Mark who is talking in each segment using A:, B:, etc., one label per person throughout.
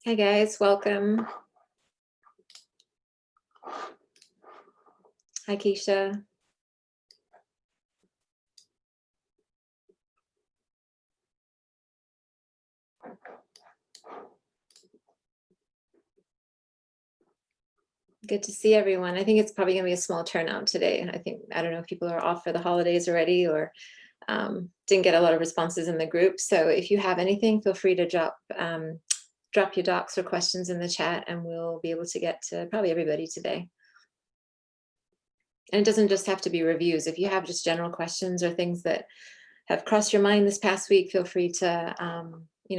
A: Hey guys, welcome. Hi Keisha. Good to see everyone. I think it's probably gonna be a small turnout today. I don't know if people are off for the holidays already or didn't get a lot of responses in the group. So if you have anything, feel free to drop your docs or questions in the chat and we'll be able to get to probably everybody today. And it doesn't just have to be reviews. If you have just general questions or things that have crossed your mind this past week, feel free to,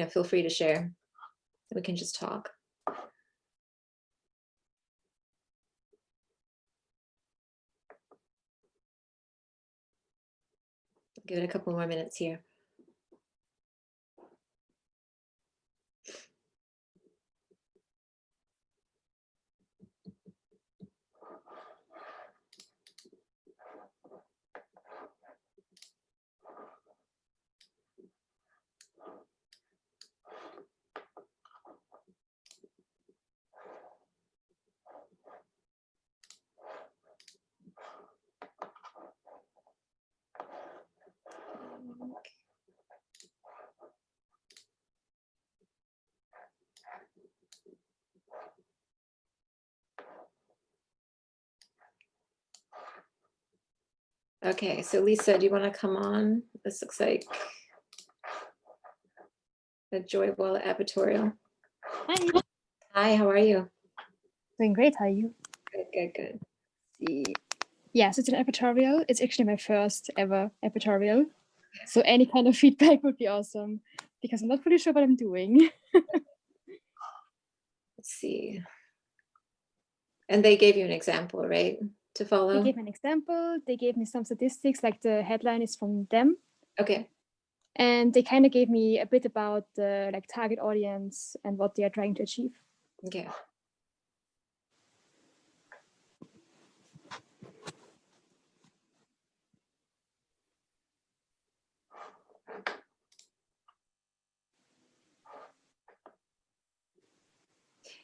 A: feel free to share. We can just talk. Give it a couple more minutes here. Okay, so Lisa, do you want to come on? This looks like a Joy Wallet advertorial.
B: Hi.
A: Hi, how are you?
B: Doing great. How are you?
A: Good.
B: Yeah, so it's an advertorial. It's actually my first ever advertorial. So any kind of feedback would be awesome because I'm not pretty sure what I'm doing.
A: Let's see. And they gave you an example, right, to follow?
B: They gave an example. They gave me some statistics, like the headline is from them.
A: Okay.
B: And they kind of gave me a bit about the target audience and what they are trying to achieve.
A: Okay.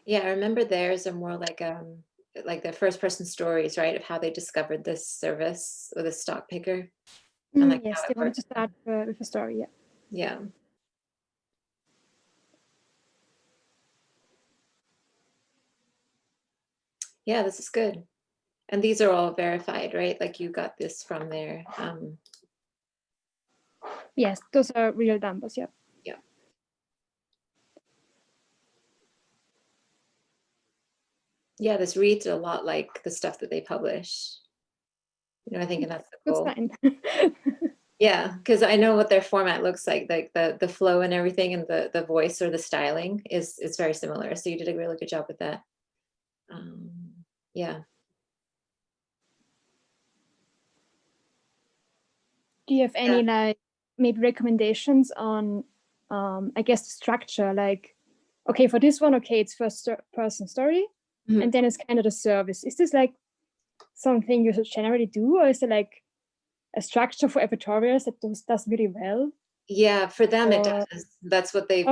A: Yeah, I remember theirs are more like the first person stories, right, of how they discovered this service or the stock picker. And
B: yes, they wanted to start with a story.
A: Yeah. Yeah, this is good. And these are all verified, right? Like you got this from their
B: Yes, those are real numbers. Yeah.
A: Yeah, this reads a lot like the stuff that they publish. I think that's the goal. Yeah, because I know what their format looks like the flow and everything, and the voice or the styling is very similar. So you did a really good job with that. Yeah.
B: Do you have any maybe recommendations on I guess the structure, okay, for this one, okay, it's first person story, and then it's kind of the service. Is this something you should generally do, or is it a structure for advertorials that does really well?
A: Yeah, for them it does. That's what they've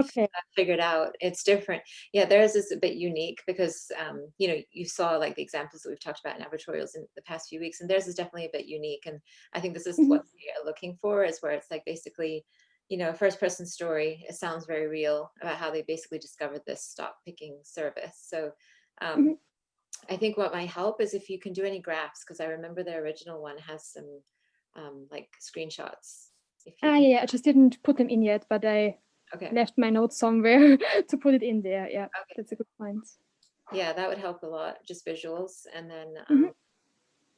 A: figured out. It's different. Yeah, theirs is a bit unique because you saw the examples that we've talked about in advertorials in the past few weeks, and theirs is definitely a bit unique. And I think this is what they're looking for, is where it's basically, a first person story. It sounds very real about how they basically discovered this stock picking service. So I think what might help is if you can do any graphs, because I remember their original one has some screenshots.
B: Yeah, I just didn't put them in yet, but I left my notes somewhere to put it in there. Yeah, that's a good point.
A: Yeah, that would help a lot, just visuals. And then,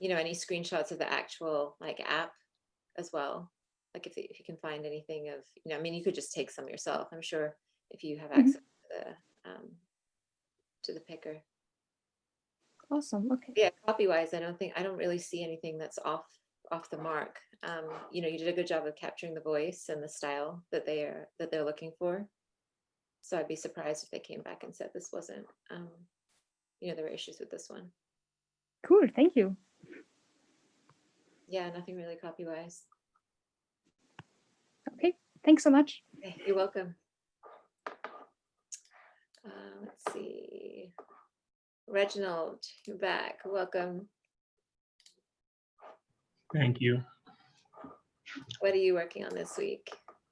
A: any screenshots of the actual app as well. If you can find anything of, you could just take some yourself, I'm sure, if you have access to the picker.
B: Awesome. Okay.
A: Yeah, copy-wise, I don't really see anything that's off the mark. You did a good job of capturing the voice and the style that they're looking for. So I'd be surprised if they came back and said this wasn't, there were issues with this one.
B: Cool, thank you.
A: Yeah, nothing really copy-wise.
B: Okay, thanks so much.
A: Okay, you're welcome. see. Reginald, you're back. Welcome.
C: Thank you.
A: What are you working on this week?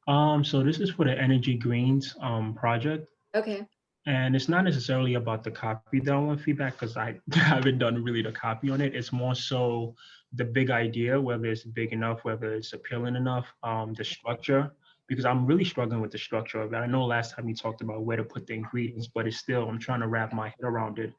C: So this is for the Energy Greens project.
A: Okay.
C: And it's not necessarily about the copy that I want feedback, because I haven't done really the copy on it. It's more so the big idea, whether it's big enough, whether it's appealing enough, the structure, because I'm really struggling with the structure of it. I know last time you talked about where to put the ingredients, but it's still, I'm trying to wrap my head around it.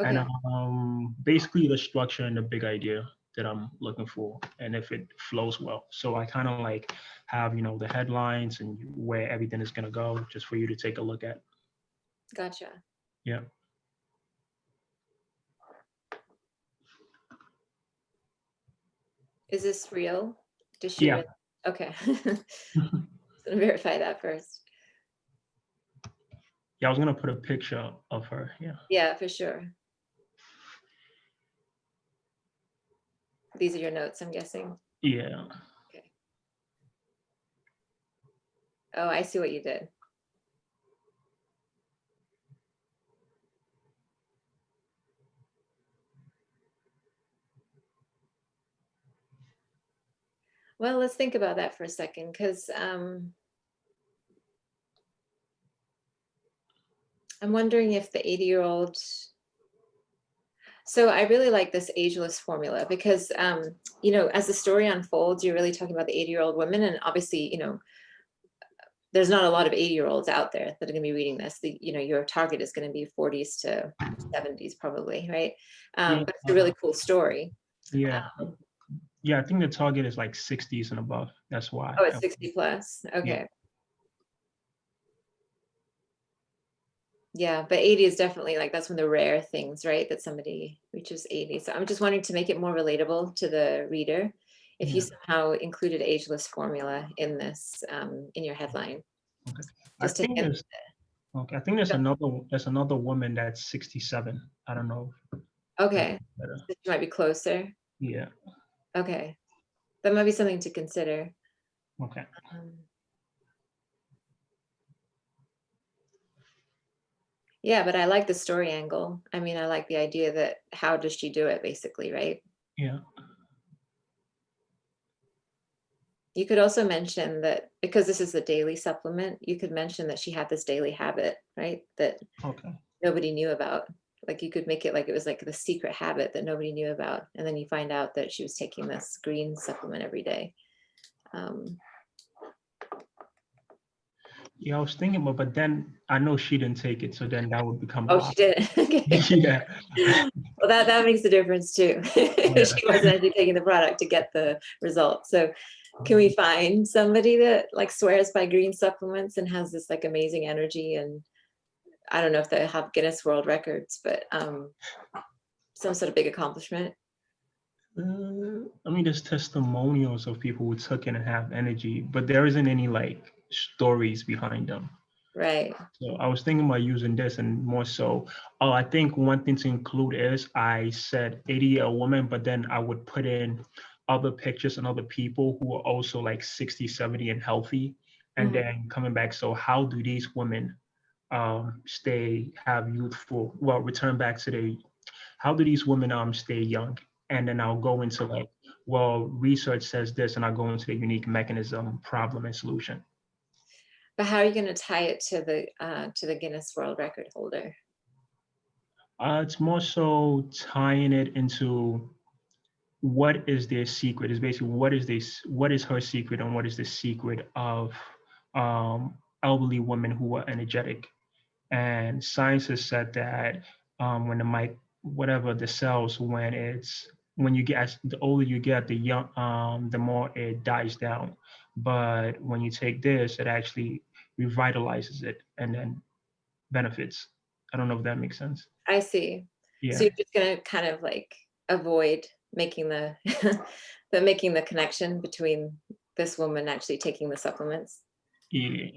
A: Okay.
C: And basically the structure and the big idea that I'm looking for, and if it flows well. So I kind of like have, the headlines and where everything is going to go, just for you to take a look at.
A: Gotcha.
C: Yeah.
A: Is this real? Does she?
C: Yeah.
A: Really? Okay. Gonna verify that first.
C: Yeah, I was gonna put a picture of her. Yeah.
A: Yeah, for sure. These are your notes, I'm guessing.
C: Yeah.
A: Okay. Oh, I see what you did. Well, let's think about that for a second, because I'm wondering if the 80-year-old. So I really like this ageless formula because, as the story unfolds, you're really talking about the 80-year-old women, and obviously, there's not a lot of 80-year-olds out there that are going to be reading this. Your target is going to be 40s to 70s, probably, right?
C: Yeah.
A: But it's a really cool story.
C: Yeah. Yeah, I think the target is like 60s and above. That's why.
A: Oh, it's 60 plus. Okay. Yeah, but 80 is definitely that's one of the rare things, right? That somebody reaches 80. So I'm just wanting to make it more relatable to the reader. If you somehow included ageless formula in this, in your headline.
C: Okay.
A: Just
C: I think there's another woman that's 67. I don't know.
A: Okay. So she might be closer.
C: Yeah.
A: Okay. That might be something to consider.
C: Okay.
A: Yeah, but I like the story angle. I mean, I like the idea that how does she do it, basically, right?
C: Yeah.
A: You could also mention that because this is a daily supplement, you could mention that she had this daily habit, right? That nobody knew about. Like you could make it like it was like the secret habit that nobody knew about. And then you find out that she was taking this green supplement every day.
C: Yeah, I was thinking about, but then I know she didn't take it, so then that would become a
A: Oh,
C: lot.
A: she did. Okay.
C: Yeah.
A: Well, that makes a difference too.
C: Yeah.
A: She wasn't actually taking the product to get the result. So can we find somebody that swears by green supplements and has this amazing energy? And I don't know if they have Guinness World Records, but some sort of big accomplishment.
C: I mean, there's testimonials of people who took it and have energy, but there isn't any stories behind them.
A: Right.
C: So I was thinking about using this and more so. Oh, I think one thing to include is I said 80-year-old woman, but then I would put in other pictures and other people who are also 60, 70 and healthy. And then coming back, so how do these women return back to how do these women stay young? And then I'll go into research says this, and I'll go into the unique mechanism, problem, and solution.
A: But how are you going to tie it to the Guinness World Record holder?
C: It's more so tying it into what is their secret. Is basically what is her secret, and what is the secret of elderly women who are energetic. And science has said that when the cells, when you get, the older you get, the more it dies down. But when you take this, it actually revitalizes it and then benefits. I don't know if that makes sense.
A: I see.
C: Yeah.
A: So you're just going to kind of avoid making making the connection between this woman actually taking the supplements.
C: Yeah.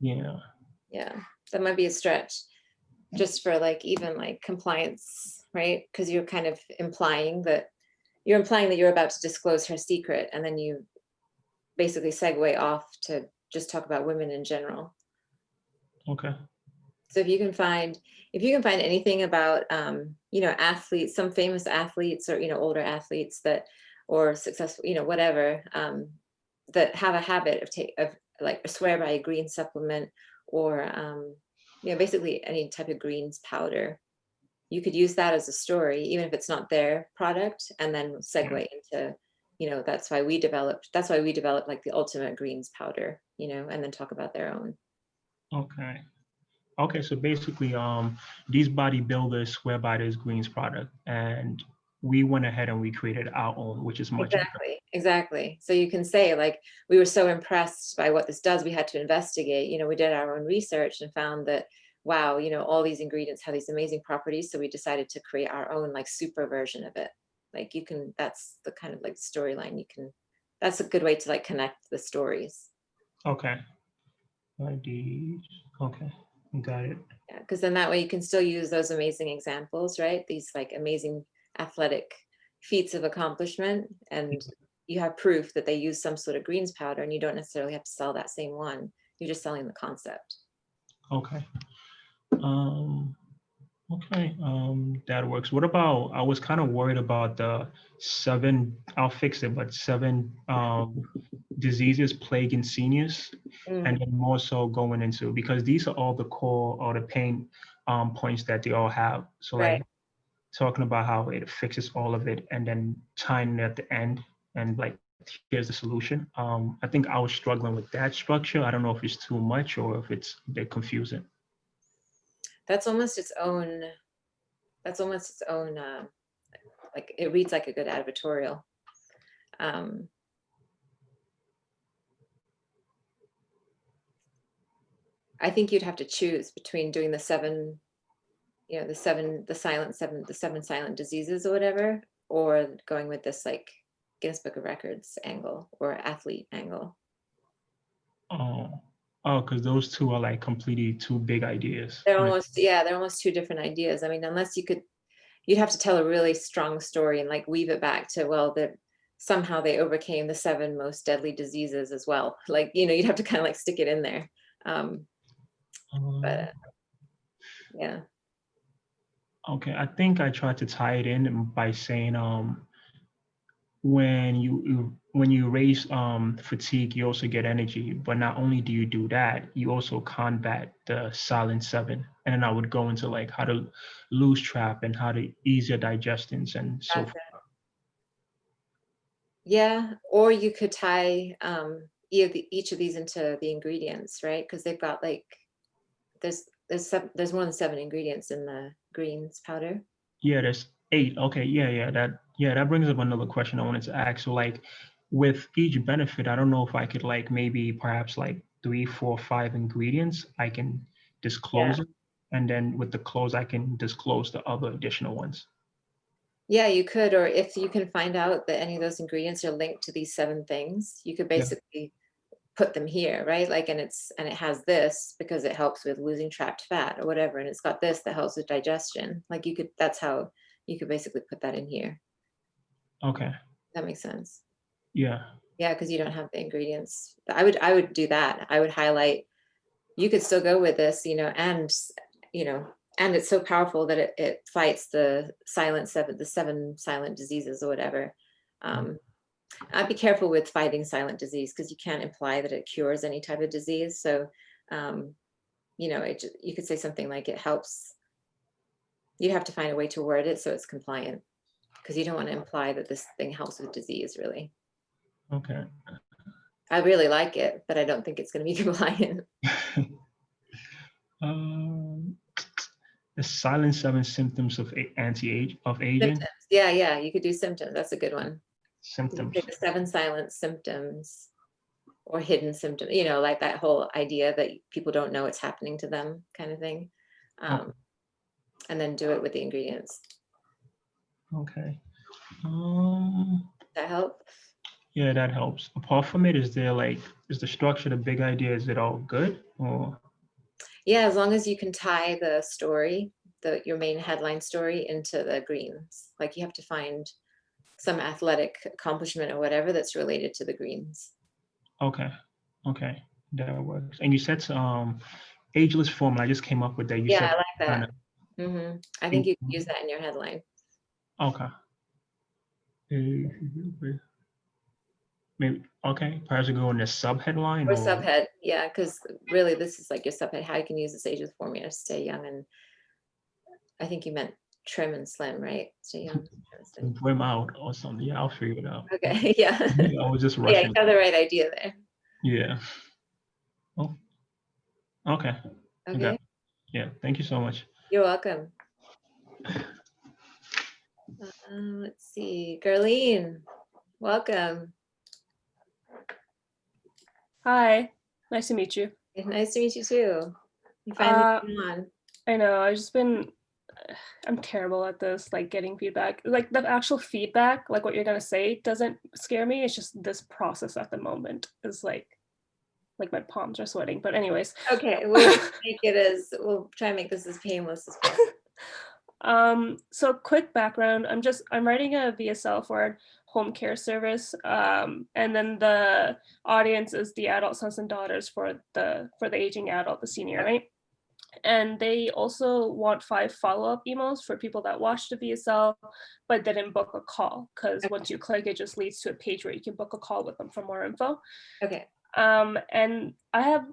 C: Yeah.
A: Yeah, that might be a stretch just for even compliance, right? Because you're kind of implying that you're about to disclose her secret, and then you basically segue off to just talk about women in general.
C: Okay.
A: So if you can find anything about, you know, athletes, some famous athletes or, you know, older athletes that, or successful, you know, whatever, that have a habit of like swear by a green supplement or, you know, basically any type of greens powder, you could use that as a story, even if it's not their product, and then segue into, you know, that's why we developed like the ultimate greens powder, you know, and then talk about their own.
C: Okay. Okay, so basically, these bodybuilders swear by this greens product, and we went ahead and we created our own, which is much better.
A: Exactly. So you can say like, we were so impressed by what this does, we had to investigate, you know, we did our own research and found that, wow, you know, all these ingredients have these amazing properties. So we decided to create our own like super version of it. Like you can, that's the kind of like storyline you can, that's a good way to like connect the stories.
C: Okay. IDs. Okay, got it.
A: Yeah, because then that way you can still use those amazing examples, right? These like amazing athletic feats of accomplishment, and you have proof that they use some sort of greens powder, and you don't necessarily have to sell that same one. You're just selling the concept.
C: Okay. Okay, that works. What about, I was kind of worried about the 7, I'll fix it, but 7 diseases plaguing seniors, and then more so going into, because these are all the core or the pain points that they all have. So
A: Right.
C: like talking about how it fixes all of it and then tying it at the end and like, here's the solution. I think I was struggling with that structure. I don't know if it's too much or if it's a bit confusing.
A: That's almost its own. Like it reads like a good advertorial. I think you'd have to choose between doing the 7, you know, the 7 silent diseases or whatever, or going with this like Guinness Book of Records angle or athlete angle.
C: Because those two are like completely two big ideas.
A: They're almost 2 different ideas. I mean, unless you'd have to tell a really strong story and like weave it back to, well, that somehow they overcame the 7 most deadly diseases as well. Like, you know, you'd have to kind of like stick it in there. But yeah.
C: Okay, I think I tried to tie it in by saying when you raise fatigue, you also get energy. But not only do you do that, you also combat the silent 7. And then I would go into like how to lose trap and how to ease your digestions and so forth.
A: Yeah, or you could tie each of these into the ingredients, right? Because they've got like there's more than 7 ingredients in the greens powder.
C: Yeah, there's 8. Okay, that brings up another question I wanted to ask. So like with each benefit, I don't know if I could like maybe perhaps like 3, 4, 5 ingredients I can disclose it, and then with the close I can disclose the other additional ones.
A: Yeah, you could, or if you can find out that any of those ingredients are linked to these 7 things, you could basically put them here, right? Like, and it has this because it helps with losing trapped fat or whatever, and it's got this that helps with digestion. Like that's how you could basically put that in here.
C: Okay.
A: That makes sense.
C: Yeah.
A: Yeah, because you don't have the ingredients. I would do that. I would highlight, you could still go with this, you know, and it's so powerful that it fights the 7 silent diseases or whatever. I'd be careful with fighting silent disease because you can't imply that it cures any type of disease. So, you know, you could say something like it helps. You have to find a way to word it so it's compliant, because you don't want to imply that this thing helps with disease, really.
C: Okay.
A: I really like it, but I don't think it's going to be compliant.
C: The silent 7 symptoms of aging.
A: Symptoms. Yeah, you could do symptoms. That's a good one.
C: Symptoms.
A: The 7 silent symptoms or hidden symptoms, you know, like that whole idea that people don't know what's happening to them kind of thing.
C: Okay.
A: And then do it with the ingredients.
C: Okay.
A: That help?
C: Yeah, that helps. Apart from it, is the structure the big idea? Is it all good? Or
A: Yeah, as long as you can tie the story, your main headline story, into the greens. Like you have to find some athletic accomplishment or whatever that's related to the greens.
C: okay, that works. And you said ageless formula. I just came up with that. You
A: Yeah,
C: said
A: I like
C: kind
A: that.
C: of.
A: I think you can use that in your headline.
C: Okay. Maybe okay. Perhaps we go in the sub headline
A: Or
C: or
A: subhead, yeah, because really this is like your subhead, how you can use this ageless formula to stay young. And I think you meant trim and slim, right? Stay young, trim and slim.
C: brim out or something. Yeah, I'll figure it out.
A: Okay, yeah.
C: I was just
A: Yeah,
C: rushing.
A: you have the right idea there.
C: Yeah. Oh, okay.
A: Okay,
C: Yeah. Thank you so much.
A: you're welcome. Let's see, Gerline, welcome.
D: Hi, nice to meet you.
A: Nice to meet you too. You finally came on.
D: I know, I'm terrible at this, like getting feedback. Like the actual feedback, like what you're gonna say doesn't scare me. It's just this process at the moment is like my palms are sweating. But anyways.
A: Okay, we'll try and make this as painless as possible.
D: So quick background, I'm writing a VSL for home care service, and then the audience is the adult sons and daughters for the aging adult, the senior, right? And they also want 5 follow-up emails for people that watched the VSL but didn't book a call, because once you click, it just leads to a page where you can book a call with them for more info.
A: Okay.
D: And I have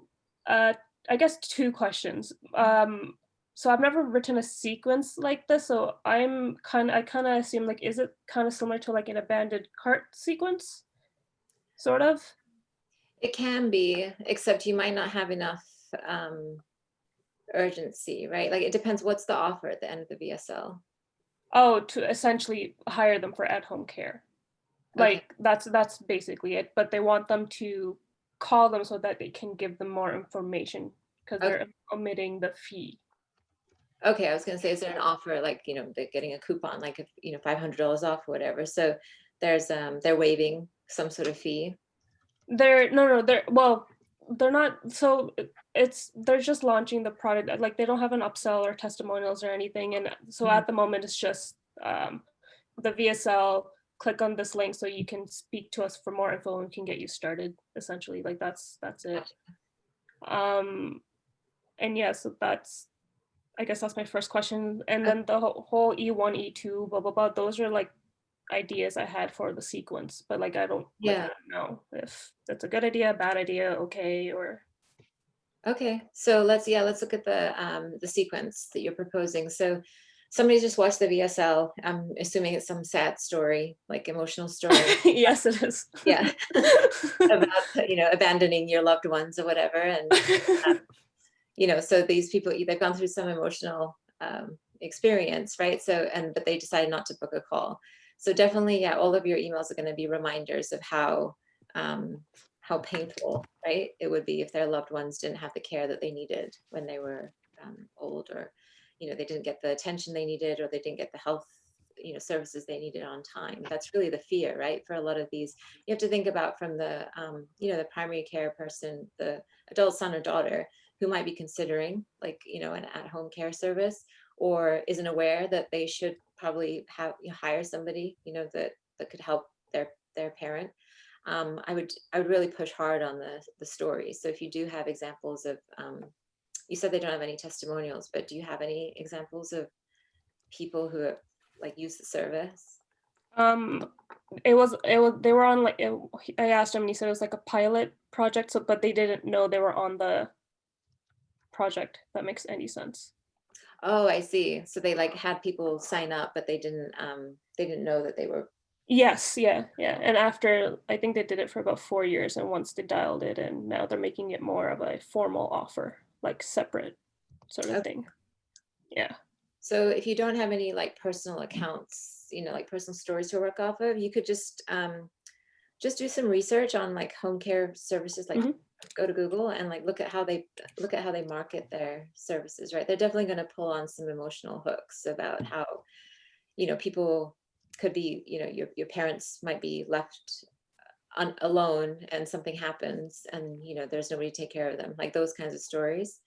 D: I guess 2 questions. So I've never written a sequence like this, so I kind of assume, like, is it kind of similar to like an abandoned cart sequence, sort of?
A: It can be, except you might not have enough urgency, right? Like it depends, what's the offer at the end of the VSL?
D: Oh, to essentially hire them for at-home care. Like that's basically it, but they want them to call them so that they can give them more information, because they're omitting the fee.
A: Okay, I was gonna say, is there an offer, like, they're getting a coupon, like if, $500 off or whatever. So there's they're waiving some sort of fee.
D: They're not, so they're just launching the product, like they don't have an upsell or testimonials or anything, and so at the moment it's just the VSL, click on this link so you can speak to us for more info and we can get you started, essentially. Like that's it. And yeah, so I guess that's my first question. And then the whole E1, E2, blah blah blah, those are like ideas I had for the sequence, but like I don't know if that's a good idea, bad idea, okay, or.
A: Okay, so let's look at the sequence that you're proposing. So somebody just watched the VSL. I'm assuming it's some sad story, like emotional story.
D: Yes, it is.
A: Yeah, about abandoning your loved ones or whatever, and so these people, they've gone through some emotional experience, right? So but they decided not to book a call. So definitely, yeah, all of your emails are going to be reminders of how painful, right, it would be if their loved ones didn't have the care that they needed when they were old, or they didn't get the attention they needed, or they didn't get the health services they needed on time. That's really the fear, right? For a lot of these, you have to think about from the the primary care person, the adult son or daughter who might be considering, like, an at-home care service, or isn't aware that they should probably hire somebody that could help their parent. I would really push hard on the story. So if you do have examples of, you said they don't have any testimonials, but do you have any examples of people who have like used the service?
D: They were on, like, I asked him and he said it was like a pilot project, so but they didn't know they were on the project. If that makes any sense.
A: Oh, I see. So they like had people sign up, but they didn't know that they were.
D: Yes, yeah. And after, I think they did it for about 4 years, and once they dialed it in, now they're making it more of a formal offer, like separate sort of thing. Yeah.
A: So if you don't have any like personal accounts, like personal stories to work off of, you could just do some research on like home care services, like go to Google and like look at how they market their services, right? They're definitely going to pull on some emotional hooks about how, people could be, your parents might be left alone and something happens and, there's nobody to take care of them, like those kinds of stories.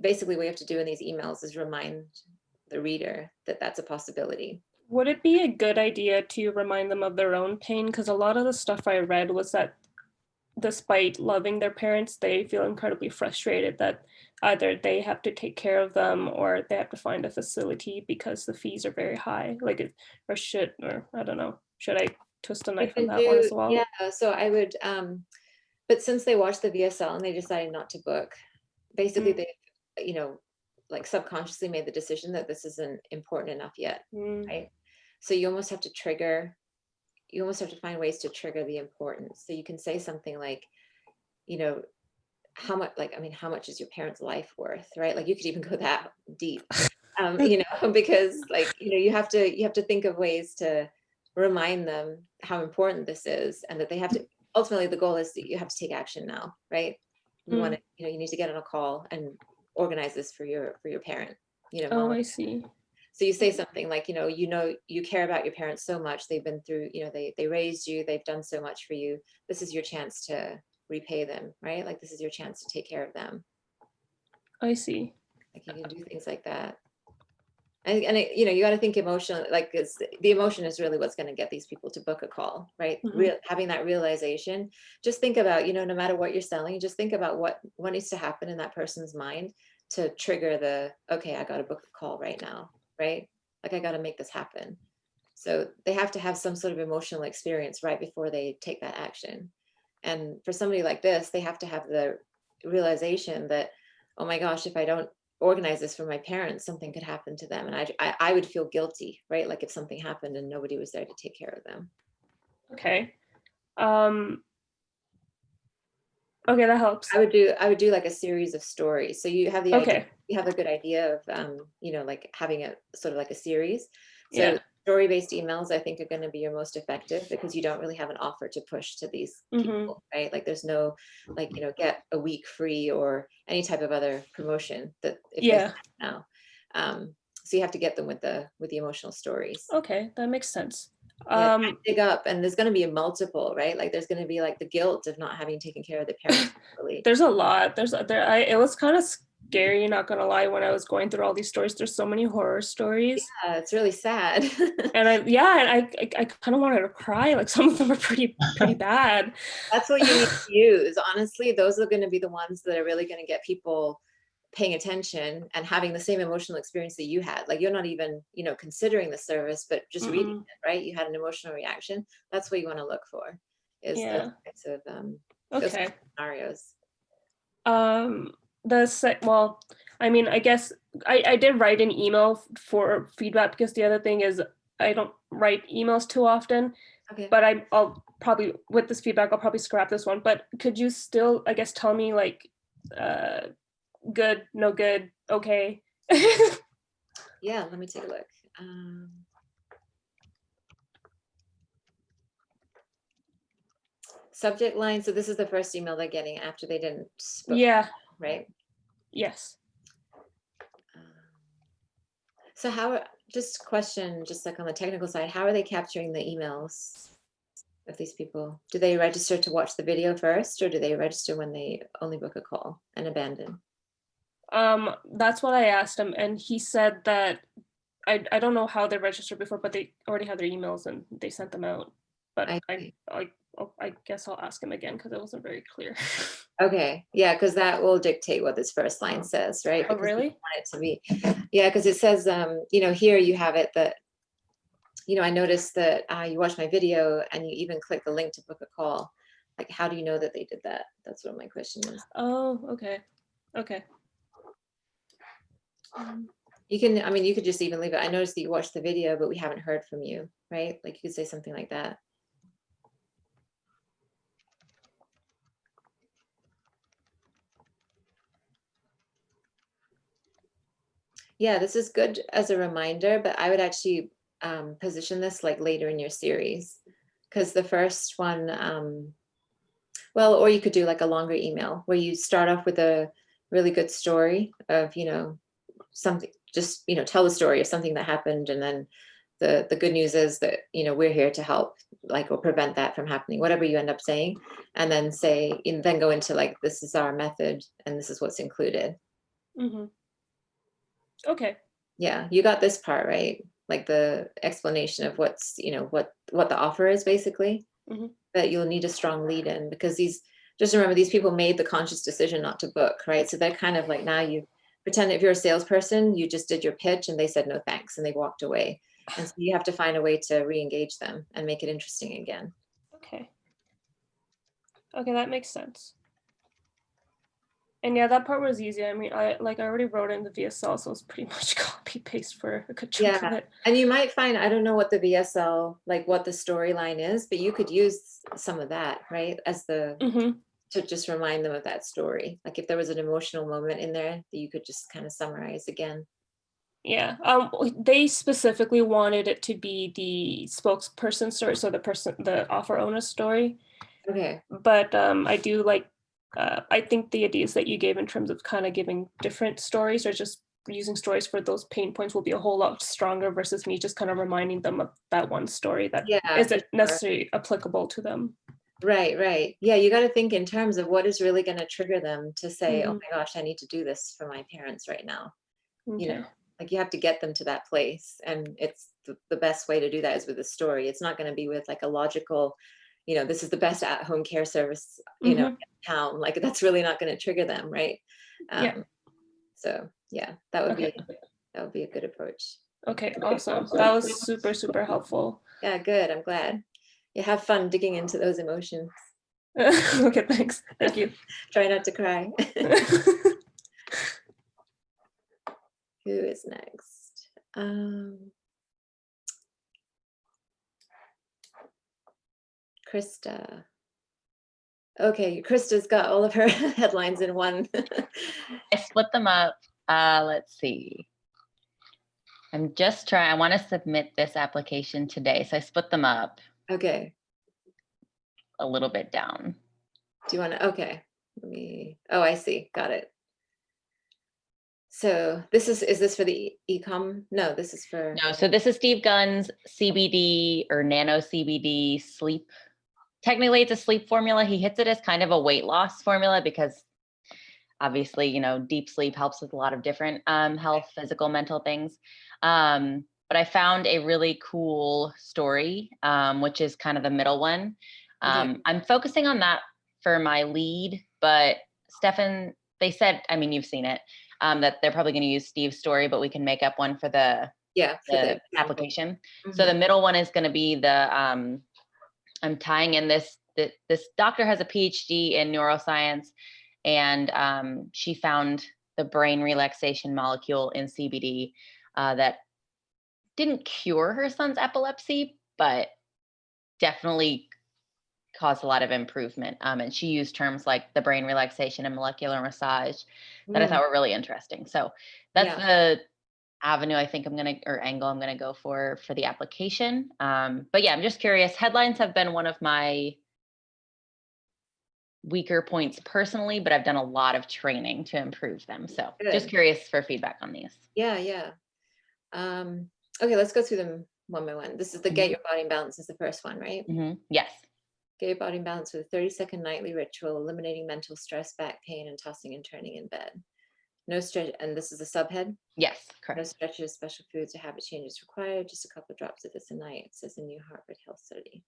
A: Basically what you have to do in these emails is remind the reader that that's a possibility.
D: Would it be a good idea to remind them of their own pain? Because a lot of the stuff I read was that despite loving their parents, they feel incredibly frustrated that either they have to take care of them or they have to find a facility because the fees are very high. Like it, or I don't know, should I twist a knife on that one as well?
A: Yeah, so I would, but since they watched the VSL and they decided not to book, basically they, you know, like subconsciously made the decision that this isn't important enough yet, right? So you almost have to find ways to trigger the importance. So you can say something like, you know, how much, like, I mean, how much is your parents' life worth, right? Like you could even go that deep, you know, because like, you know, you have to think of ways to remind them how important this is, and that they have to, ultimately the goal is that you have to take action now, right? You want to, you know, you need to get on a call and organize this for your parent, you know, mom.
D: I see.
A: So you say something like, you know, you care about your parents so much. They've been through, you know, they raised you, they've done so much for you. This is your chance to repay them, right? Like this is your chance to take care of them.
D: I see.
A: Like you can do things like that. And it, you know, you got to think emotionally, like it's, the emotion is really what's going to get these people to book a call, right? Having that realization, just think about, you know, no matter what you're selling, just think about what needs to happen in that person's mind to trigger the, okay, I got to book a call right now, right? Like I got to make this happen. So they have to have some sort of emotional experience right before they take that action. And for somebody like this, they have to have the realization that, oh my gosh, if I don't organize this for my parents, something could happen to them, and I would feel guilty, right? Like if something happened and nobody was there to take care of them.
D: Okay. Okay, that helps.
A: I would do like a series of stories. So you have the idea,
D: Okay.
A: you have a good idea of you know, like having a sort of like a series. So
D: Yeah.
A: story-based emails, I think, are going to be your most effective because you don't really have an offer to push to these people, right? Like there's no, like, you know, get a week free or any type of other promotion that if they now. So you have to get them with the emotional stories.
D: Okay, that makes sense.
A: Yeah, dig up, and there's going to be a multiple, right? Like there's going to be like the guilt of not having taken care of the parents properly.
D: There's a lot. It was kind of scary, not gonna lie, when I was going through all these stories. There's so many horror stories.
A: Yeah, it's really sad.
D: And I kind of wanted to cry. Like some of them are pretty bad.
A: That's what you need to use. Honestly, those are going to be the ones that are really going to get people paying attention and having the same emotional experience that you had. Like you're not even, you know, considering the service, but just reading it, right? You had an emotional reaction. That's what you want to look for, is those types of those types of scenarios.
D: Well, I mean, I guess I did write an email for feedback, because the other thing is I don't write emails too often.
A: Okay.
D: But I'll probably, with this feedback, I'll probably scrap this one. But could you still, I guess, tell me like good, no good, okay?
A: Yeah, let me take a look. Subject line. So this is the first email they're getting after they didn't spoke, right?
D: Yes.
A: So how, just question, just like on the technical side, how are they capturing the emails of these people? Do they register to watch the video first, or do they register when they only book a call and abandon?
D: That's what I asked him, and he said that I don't know how they registered before, but they already had their emails and they sent them out. But I guess I'll ask him again because it wasn't very clear.
A: Okay, yeah, because that will dictate what this first line says, right?
D: Oh,
A: Because
D: really?
A: you want it to be, yeah, because it says, you know, here you have it that, you know, I noticed that you watched my video and you even click the link to book a call. Like, how do you know that they did that? That's what my question is.
D: Oh, okay. Okay.
A: You can, I mean, you could just even leave it. I noticed that you watched the video, but we haven't heard from you, right? Like you could say something like that. Yeah, this is good as a reminder, but I would actually position this like later in your series, because the first one, well, or you could do like a longer email where you start off with a really good story of, you know, something, just, you know, tell the story of something that happened, and then the good news is that, you know, we're here to help, like, or prevent that from happening, whatever you end up saying, and then say, and then go into like, this is our method and this is what's included.
D: Okay.
A: Yeah, you got this part right, like the explanation of what's, you know, what the offer is basically. But you'll need a strong lead in, because just remember these people made the conscious decision not to book, right? So they're kind of like, now you pretend if you're a salesperson, you just did your pitch and they said no thanks and they walked away. And so you have to find a way to re-engage them and make it interesting again.
D: Okay. Okay, that makes sense. And yeah, that part was easy. I mean, I already wrote in the VSL, so it's pretty much copy paste for a good chunk of it.
A: And you might find, I don't know what the VSL, like what the storyline is, but you could use some of that, right? As the, to just remind them of that story. Like if there was an emotional moment in there that you could just kind of summarize again.
D: Yeah, they specifically wanted it to be the spokesperson story, so the offer owner's story.
A: Okay.
D: But I do like, I think the ideas that you gave in terms of kind of giving different stories or just using stories for those pain points will be a whole lot stronger versus me just kind of reminding them of that one story that isn't necessarily applicable to them.
A: Right. Yeah, you got to think in terms of what is really going to trigger them to say, oh my gosh, I need to do this for my parents right now.
D: Okay.
A: You know, like you have to get them to that place. And it's the best way to do that is with a story. It's not going to be with like a logical, you know, this is the best at-home care service, you know, in town. Like that's really not going to trigger them, right? So yeah, that would be a good approach.
D: Okay, awesome. That was super, super helpful.
A: Yeah, good. I'm glad. You have fun digging into those emotions.
D: Okay, thanks. Thank you.
A: Try not to cry. Who is next? Krista. Okay, Krista's got all of her headlines in one.
E: I split them up. Let's see. I'm just trying, I want to submit this application today. So I split them up.
A: Okay.
E: A little bit down.
A: Do you want to, okay. Let me, oh, I see. Got it. So this is this for the e-com? No, this is for.
E: No, so this is Steve Gunn's CBD or nano CBD sleep. Technically it's a sleep formula. He hits it as kind of a weight loss formula because obviously, you know, deep sleep helps with a lot of different health, physical, mental things. But I found a really cool story, which is kind of the middle one. I'm focusing on that for my lead, but Stefan, they said, I mean, you've seen it, that they're probably going to use Steve's story, but we can make up one for the application. So the middle one is going to be the, I'm tying in this doctor has a PhD in neuroscience, and she found the brain relaxation molecule in CBD that didn't cure her son's epilepsy, but definitely caused a lot of improvement. And she used terms like the brain relaxation and molecular massage that I thought were really interesting. So that's the avenue I think angle I'm gonna go for the application. But yeah, I'm just curious. Headlines have been one of my weaker points personally, but I've done a lot of training to improve them. So just curious for feedback on these.
A: Yeah. Okay, let's go through them one by one. This is the Get Your Body in Balance is the first one, right?
E: Yes.
A: Get your body in balance with a 30-second nightly ritual, eliminating mental stress, back pain, and tossing and turning in bed. No stretch, and this is the subhead?
E: Yes, correct.
A: No stretches, special foods, or habit changes required, just a couple of drops of this a night, it says in New Harvard Health Study.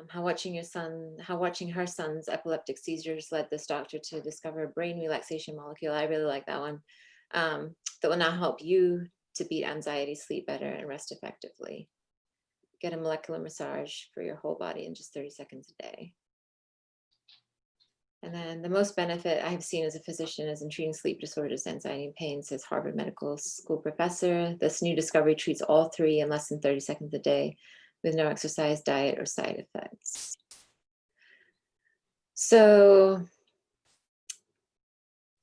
A: How watching her son's epileptic seizures led this doctor to discover a brain relaxation molecule. I really like that one. That will now help you to beat anxiety, sleep better, and rest effectively. Get a molecular massage for your whole body in just 30 seconds a day. And then the most benefit I've seen as a physician is in treating sleep disorders, anxiety, and pain, says Harvard Medical School professor. This new discovery treats all three in less than 30 seconds a day with no exercise, diet, or side effects. So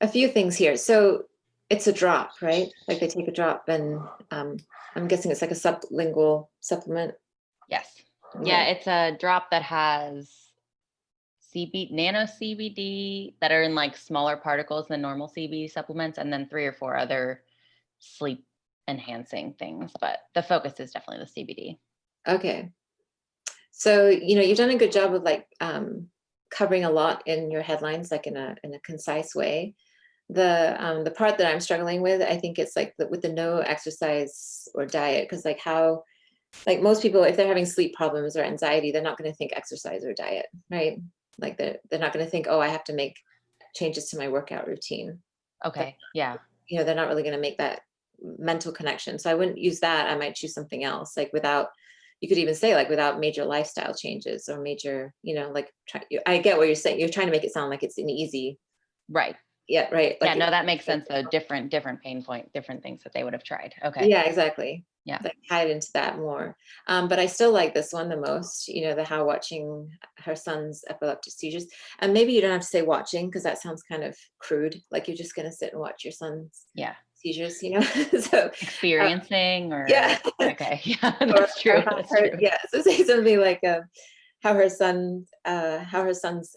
A: a few things here. So it's a drop, right? Like they take a drop and I'm guessing it's like a sublingual supplement.
E: Yes. Yeah, it's a drop that has nano CBD that are in like smaller particles than normal CBD supplements, and then 3 or 4 other sleep enhancing things. But the focus is definitely the CBD.
A: Okay. So, you know, you've done a good job of like covering a lot in your headlines, like in a concise way. The part that I'm struggling with, I think it's like with the no exercise or diet, because like how, like most people, if they're having sleep problems or anxiety, they're not going to think exercise or diet, right? Like they're not going to think, oh, I have to make changes to my workout routine.
E: Okay. Yeah.
A: You know, they're not really going to make that mental connection. So I wouldn't use that. I might choose something else, like without, you could even say like without major lifestyle changes or major, you know, like I get what you're saying. You're trying to make it sound like it's an easy.
E: Right.
A: Yeah. Right.
E: Yeah.
A: Like
E: No, that makes sense though. Different pain point, different things that they would have tried. Okay.
A: yeah, exactly.
E: Yeah.
A: Like tied into that more. But I still like this one the most, you know, the how watching her son's epileptic seizures. And maybe you don't have to say watching because that sounds kind of crude. Like you're just going to sit and watch your son's seizures, you know? So
E: experiencing or
A: yeah.
E: Okay. Yeah, that's true. That's true.
A: Yeah. So say something like how her son's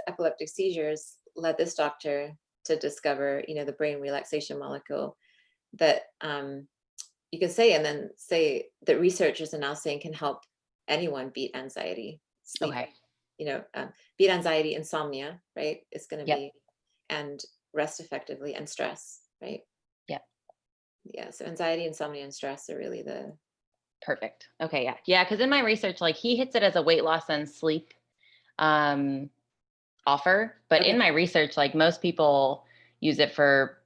A: epileptic seizures led this doctor to discover, you know, the brain relaxation molecule that you can say, and then say that researchers are now saying can help anyone beat anxiety, sleep,
E: Okay.
A: you know, beat anxiety, insomnia, right? It's going to
E: Yep.
A: be, and rest effectively, and stress, right?
E: Yeah.
A: Yeah. So anxiety, insomnia, and stress are really the
E: Perfect. Okay. Yeah. Yeah. Because in my research, like he hits it as a weight loss and sleep offer, but in my research, like most people use it for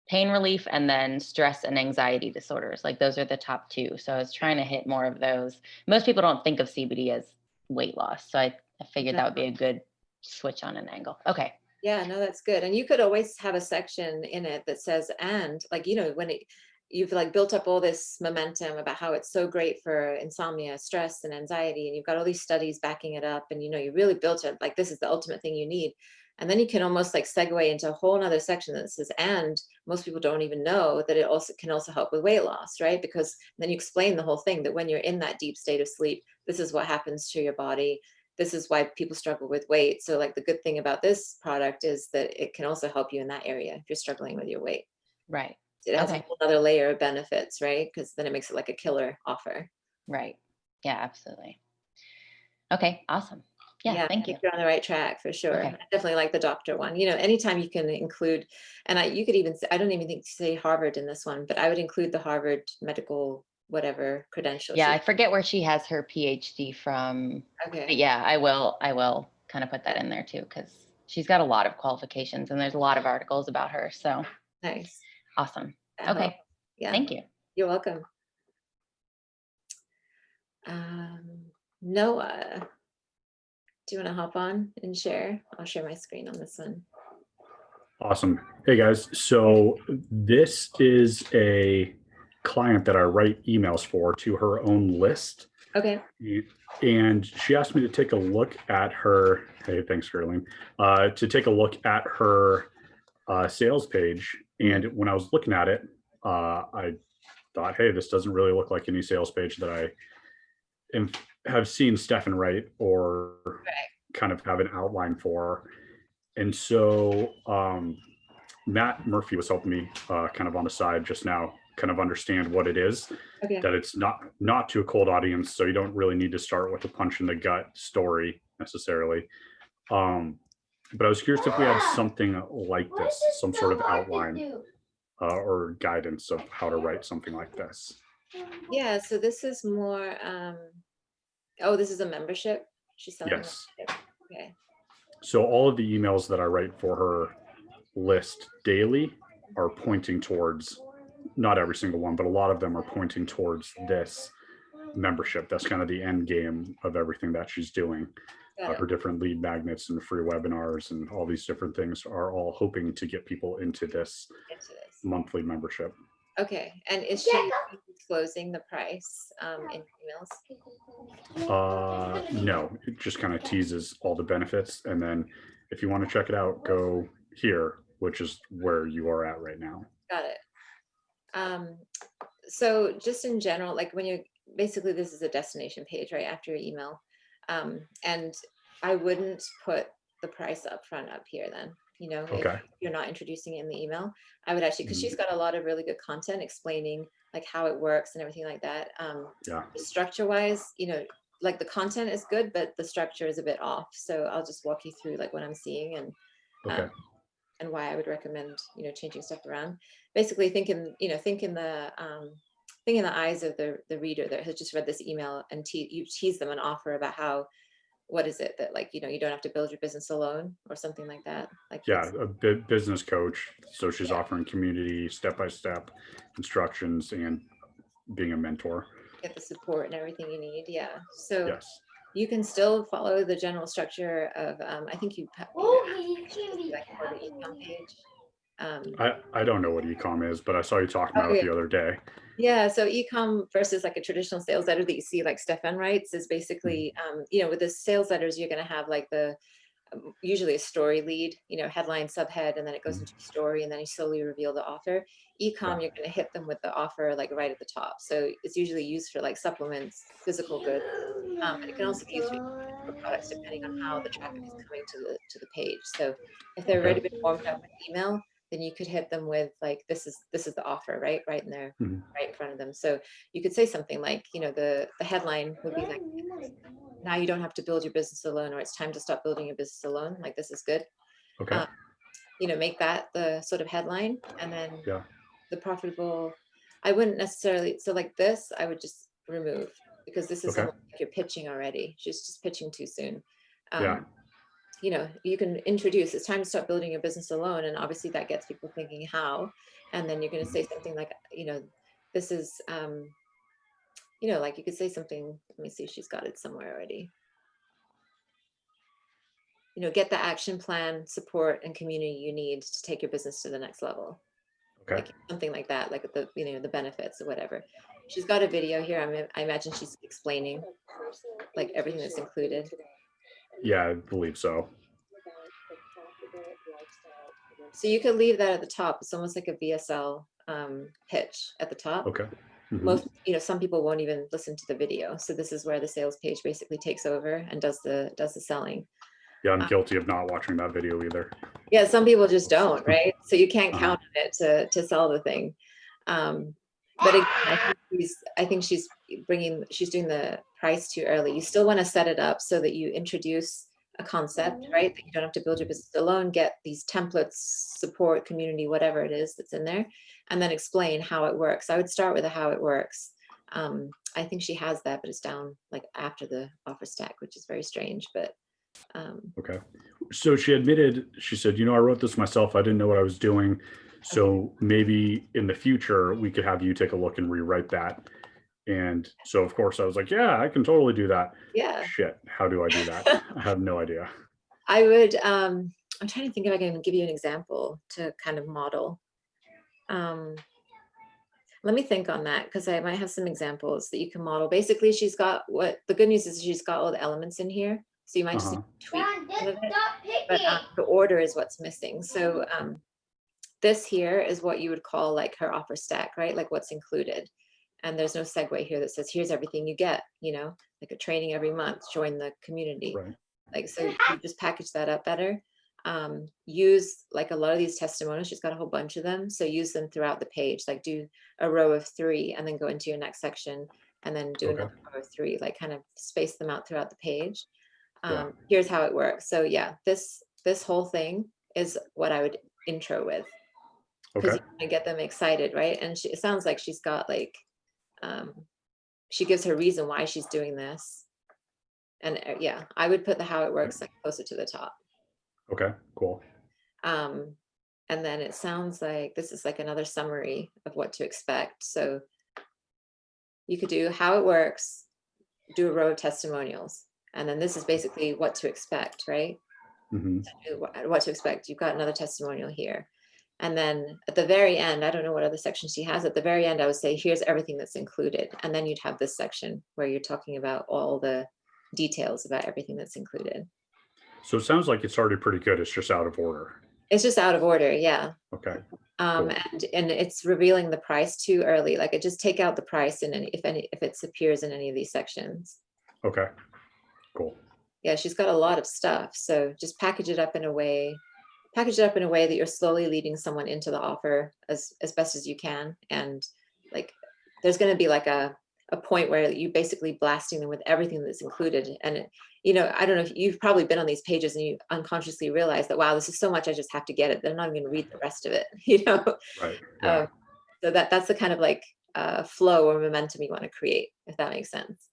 E: pain relief and then stress and anxiety disorders. Like those are the top two. So I was trying to hit more of those. Most people don't think of CBD as weight loss. So I figured that would be a good switch on an angle. Okay.
A: Yeah, no, that's good. And you could always have a section in it that says, and like, you know, when you've like built up all this momentum about how it's so great for insomnia, stress, and anxiety, and you've got all these studies backing it up, and you know, you really built it, like this is the ultimate thing you need. And then you can almost like segue into a whole nother section that says, and most people don't even know that it also can also help with weight loss, right? Because then you explain the whole thing that when you're in that deep state of sleep, this is what happens to your body. This is why people struggle with weight. So like the good thing about this product is that it can also help you in that area if you're struggling with your weight.
E: Right.
A: It has a whole other layer of benefits, right? Because then it makes it like a killer offer.
E: Right. Yeah, absolutely. Okay, awesome. Yeah, thank you.
A: You're on the right track for sure.
E: Okay.
A: I definitely like the doctor one. You know, anytime you can include, and you could even say, I don't even think to say Harvard in this one, but I would include the Harvard medical whatever credential.
E: Yeah, I forget where she has her PhD from.
A: Okay.
E: But yeah, I will kind of put that in there too, because she's got a lot of qualifications and there's a lot of articles about her. So
A: nice.
E: Awesome.
A: That
E: okay.
A: helps. Yeah.
E: Thank you.
A: You're welcome. Noah, do you want to hop on and share? I'll share my screen on this one.
F: Awesome. Hey guys. So this is a client that I write emails for to her own list.
A: Okay.
F: And she asked me to take a look at her. Hey, thanks, Geraldine. To take a look at her sales page. And when I was looking at it, I thought, hey, this doesn't really look like any sales page that I have seen Stefan write or kind of have an outline for. And so Matt Murphy was helping me kind of on the side just now, kind of understand what it is, that it's not to a cold audience. So you don't really need to start with a punch in the gut story necessarily. But I was curious if we had something like this, some sort of outline or guidance of how to write something like this.
A: Yeah, so this is more, oh, this is a membership? She's selling
F: Yes.
A: a membership. Okay.
F: So all of the emails that I write for her list daily are pointing towards, not every single one, but a lot of them are pointing towards this membership. That's kind of the end game of everything that she's doing. Her different lead magnets and free webinars and all these different things are all hoping to get people into this monthly membership.
A: Okay. And is she disclosing the price in emails?
F: No, it just kind of teases all the benefits. And then if you want to check it out, go here, which is where you are at right now.
A: Got it. So just in general, like when you basically, this is a destination page right after your email. And I wouldn't put the price up front up here then, you know, if you're not introducing it in the email. I would actually, because she's got a lot of really good content explaining like how it works and everything like that. Structure wise, you know, like the content is good, but the structure is a bit off. So I'll just walk you through like what I'm seeing and why I would recommend, you know, changing stuff around. Basically think in the eyes of the reader that has just read this email, and you tease them an offer about how what is it that, like, you know, you don't have to build your business alone or something like that? Like,
F: Yeah, a business coach. So she's offering community step-by-step instructions and being a mentor.
A: get the support and everything you need. Yeah. So
F: Yes.
A: you can still follow the general structure of, I think you like for the econ page.
F: I don't know what ecom is, but I saw you talking about it the other day.
A: Yeah, so ecom versus like a traditional sales letter that you see like Stefan writes is basically, you know, with the sales letters, you're going to have like the usually a story lead, you know, headline, subhead, and then it goes into a story, and then you slowly reveal the author. Ecom, you're going to hit them with the offer like right at the top. So it's usually used for like supplements, physical goods, but it can also be used for products depending on how the traffic is coming to the page. So if they're already been warmed up with email, then you could hit them with like, this is the offer, right in there, right in front of them. So you could say something like, you know, the headline would be like, now you don't have to build your business alone, or it's time to stop building your business alone. Like, this is good.
F: Okay.
A: You know, make that the sort of headline, and then
F: Yeah.
A: the profitable, I wouldn't necessarily, so like this, I would just remove, because this is almost like you're pitching already. She's just pitching too soon. You know, you can introduce, it's time to stop building your business alone. And obviously that gets people thinking how, and then you're going to say something like, you know, this is, you know, like you could say something, let me see if she's got it somewhere already. You know, get the action plan, support, and community you need to take your business to the next level.
F: Okay.
A: Like something like that, like the, you know, the benefits or whatever. She's got a video here. I imagine she's explaining like everything that's included.
F: Yeah, I believe so.
A: So you could leave that at the top. It's almost like a VSL pitch at the top.
F: Okay.
A: Most, you know, some people won't even listen to the video. So this is where the sales page basically takes over and does the selling.
F: Yeah, I'm guilty of not watching that video either.
A: Yeah, some people just don't, right? So you can't count on it to sell the thing. But again, I think she's doing the price too early. You still want to set it up so that you introduce a concept, right? That you don't have to build your business alone, get these templates, support, community, whatever it is that's in there, and then explain how it works. I would start with how it works. I think she has that, but it's down like after the offer stack, which is very strange, but
F: okay. So she admitted, she said, you know, I wrote this myself. I didn't know what I was doing. So maybe in the future we could have you take a look and rewrite that. And so of course I was like, yeah, I can totally do that.
A: Yeah.
F: Shit. How do I do that? I have no idea.
A: I would, I'm trying to think if I can give you an example to kind of model. Let me think on that, because I might have some examples that you can model. Basically, she's got the good news is she's got all the elements in here. So you might just need to tweak some of it, but the order is what's missing. So this here is what you would call like her offer stack, right? Like what's included. And there's no segue here that says, here's everything you get, you know, like a training every month, join the community.
F: Right.
A: Like, so you just package that up better. Use like a lot of these testimonials, she's got a whole bunch of them. So use them throughout the page, like do a row of 3 and then go into your next section and then do another row of 3, like kind of space them out throughout the page. Here's how it works. So yeah, this whole thing is what I would intro with, because you want to get them excited, right? And it sounds like she's got like, she gives her reason why she's doing this. And yeah, I would put the how it works like closer to the top.
F: Okay, cool.
A: And then it sounds like this is like another summary of what to expect. So you could do how it works, do a row of testimonials. And then this is basically what to expect, right? What to expect. You've got another testimonial here. And then at the very end, I don't know what other section she has. At the very end, I would say, here's everything that's included. And then you'd have this section where you're talking about all the details about everything that's included.
F: So it sounds like it's already pretty good. It's just out of order.
A: It's just out of order. Yeah.
F: Okay.
A: Cool. And it's revealing the price too early. Like, just take out the price in if it appears in any of these sections.
F: Okay. Cool.
A: Yeah, she's got a lot of stuff. So just package it up in a way that you're slowly leading someone into the offer as best as you can. And like, there's going to be like a point where you basically blasting them with everything that's included. And you know, I don't know if you've probably been on these pages and you unconsciously realize that, wow, this is so much, I just have to get it. They're not even going to read the rest of it, you know?
F: Right. Yeah.
A: So that's the kind of like flow or momentum you want to create, if that makes sense.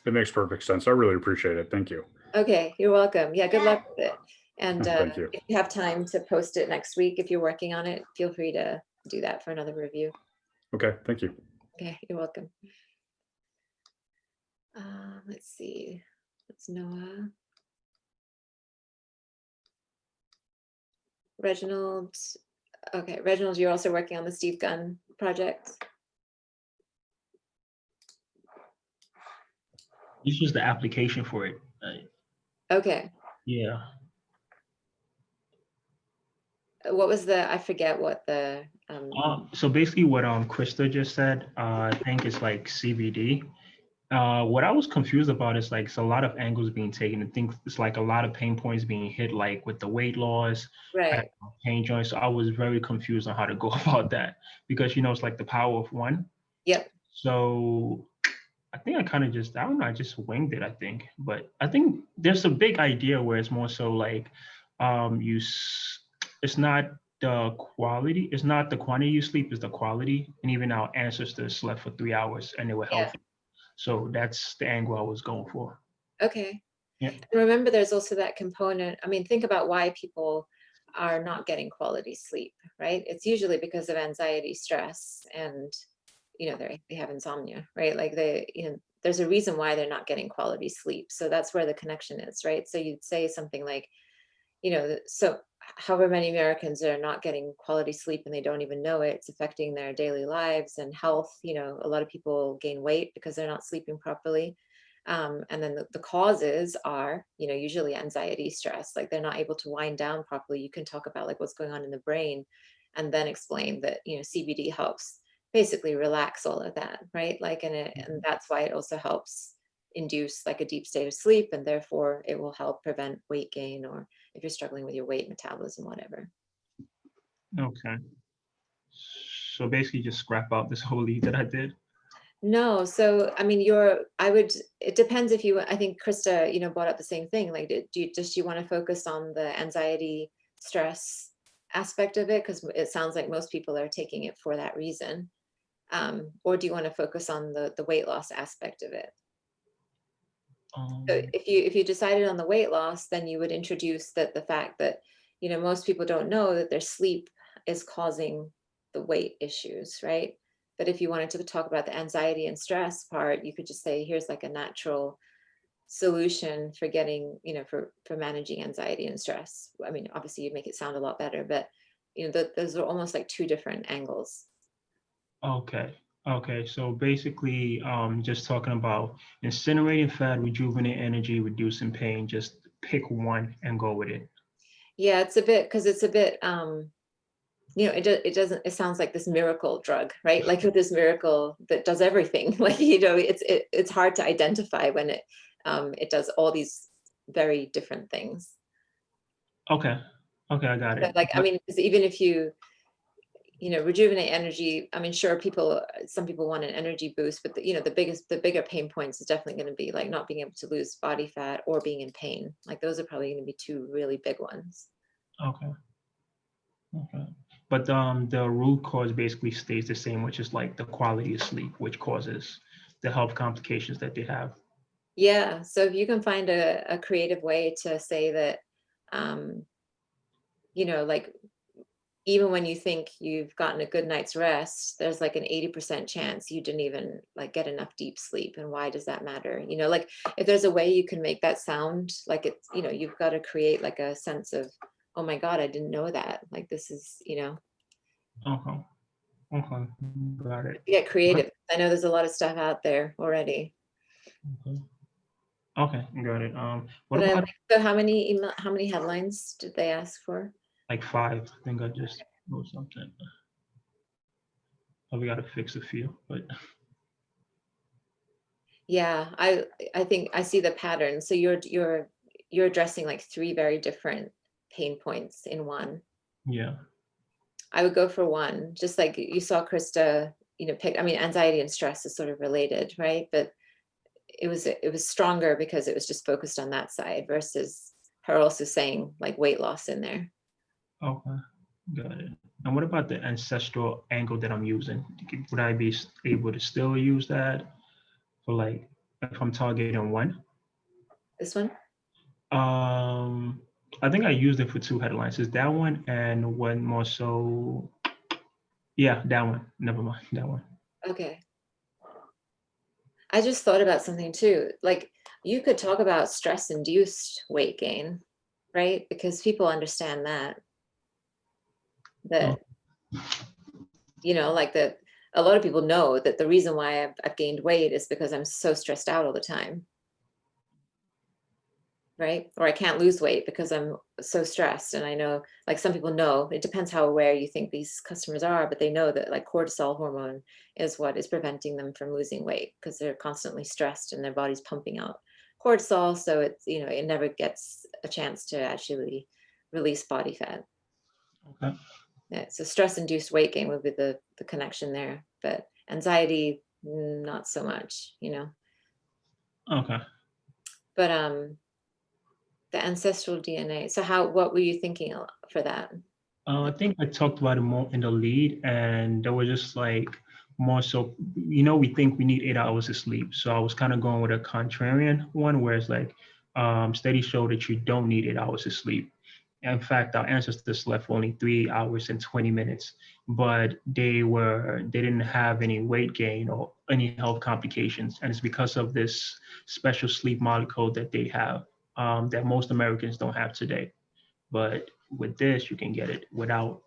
F: It makes perfect sense. I really appreciate it. Thank you.
A: Okay, you're welcome. Yeah, good luck with it. And
F: Thank you.
A: if you have time to post it next week, if you're working on it, feel free to do that for another review.
F: Okay, thank you.
A: Okay, you're welcome. Let's see. That's Noah. Reginald. Okay, Reginald, you're also working on the Steve Gunn project.
C: This was the application for it.
A: Okay.
C: Yeah.
A: What was the, I forget what the,
C: So basically what Krista just said, I think it's like CBD. What I was confused about is like, it's a lot of angles being taken. I think it's like a lot of pain points being hit, like with the weight loss,
A: right.
C: pain joints. So I was very confused on how to go about that because, you know, it's like the power of one.
A: Yep.
C: So I think I kind of just, I don't know, I just winged it, I think. But I think there's a big idea where it's more so like, it's not the quality, it's not the quantity you sleep, it's the quality. And even our ancestors slept for 3 hours and they were
A: Yeah.
C: healthy. So that's the angle I was going for.
A: Okay.
C: Yeah.
A: And remember, there's also that component. I mean, think about why people are not getting quality sleep, right? It's usually because of anxiety, stress, and, you know, they have insomnia, right? Like there's a reason why they're not getting quality sleep. So that's where the connection is, right? So you'd say something like, you know, so however many Americans are not getting quality sleep and they don't even know it, it's affecting their daily lives and health. You know, a lot of people gain weight because they're not sleeping properly. And then the causes are, you know, usually anxiety, stress, like they're not able to wind down properly. You can talk about like what's going on in the brain and then explain that, you know, CBD helps basically relax all of that, right? Like, and that's why it also helps induce like a deep state of sleep, and therefore it will help prevent weight gain, or if you're struggling with your weight metabolism, whatever.
C: Okay. So basically just scrap out this whole lead that I did.
A: No, so I mean, it depends if you, I think Krista, you know, brought up the same thing. Like, does she want to focus on the anxiety, stress aspect of it? Because it sounds like most people are taking it for that reason. Or do you want to focus on the weight loss aspect of it? So if you decided on the weight loss, then you would introduce the fact that, you know, most people don't know that their sleep is causing the weight issues, right? But if you wanted to talk about the anxiety and stress part, you could just say, here's like a natural solution for getting, you know, for managing anxiety and stress. I mean, obviously you make it sound a lot better, but you know, those are almost like two different angles.
C: Okay. Okay. So basically, just talking about incinerating fat, rejuvenate energy, reducing pain, just pick one and go with it.
A: Yeah, it's a bit, because it's a bit, you know, it sounds like this miracle drug, right? Like with this miracle that does everything. Like, you know, it's hard to identify when it does all these very different things.
C: Okay. Okay, I got
A: But
C: it.
A: like, I mean, 'cause even if you know, rejuvenate energy, I mean, sure, some people want an energy boost, but you know, the bigger pain points is definitely going to be like not being able to lose body fat or being in pain. Like those are probably going to be two really big ones.
C: Okay. Okay. But the root cause basically stays the same, which is like the quality of sleep, which causes the health complications that they have.
A: Yeah. So if you can find a creative way to say that, you know, like even when you think you've gotten a good night's rest, there's like an 80% chance you didn't even like get enough deep sleep. And why does that matter? You know, like if there's a way you can make that sound like it's, you know, you've got to create like a sense of, oh my God, I didn't know that. Like this is, you know.
C: Okay. Okay. Got it.
A: Get creative. I know there's a lot of stuff out there already.
C: Okay. Okay, got it. What
A: But
C: about
A: so how many headlines did they ask for?
C: like 5? I think I just wrote something. Probably got to fix a few, but
A: Yeah, I think I see the pattern. So you're addressing like 3 very different pain points in one.
C: yeah.
A: I would go for one, just like you saw Krista, you know, pick. I mean, anxiety and stress is sort of related, right? But it was stronger because it was just focused on that side versus her also saying like weight loss in there.
C: Okay, got it. And what about the ancestral angle that I'm using? Would I be able to still use that for like if I'm targeting one.
A: This one?
C: I think I used it for 2 headlines. Is that one and one more so? Yeah, that one. Never mind, that one.
A: Okay. I just thought about something too. Like you could talk about stress-induced weight gain, right? Because people understand that. You know, like that a lot of people know that the reason why I've gained weight is because I'm so stressed out all the time. Right? Or I can't lose weight because I'm so stressed. And I know, like some people know, it depends how aware you think these customers are, but they know that like cortisol hormone is what is preventing them from losing weight because they're constantly stressed and their body's pumping out cortisol. So it's, you know, it never gets a chance to actually release body fat.
C: Okay.
A: Yeah, so stress-induced weight gain would be the connection there, but anxiety, not so much, you know.
C: Okay.
A: But the ancestral DNA. So what were you thinking for that?
C: I think I talked about it more in the lead, and there was just like more so, you know, we think we need 8 hours of sleep. So I was kind of going with a contrarian one, where it's like studies show that you don't need 8 hours of sleep. In fact, our ancestors slept for only 3 hours and 20 minutes, but they didn't have any weight gain or any health complications. And it's because of this special sleep molecule that they have that most Americans don't have today. But with this, you can get it without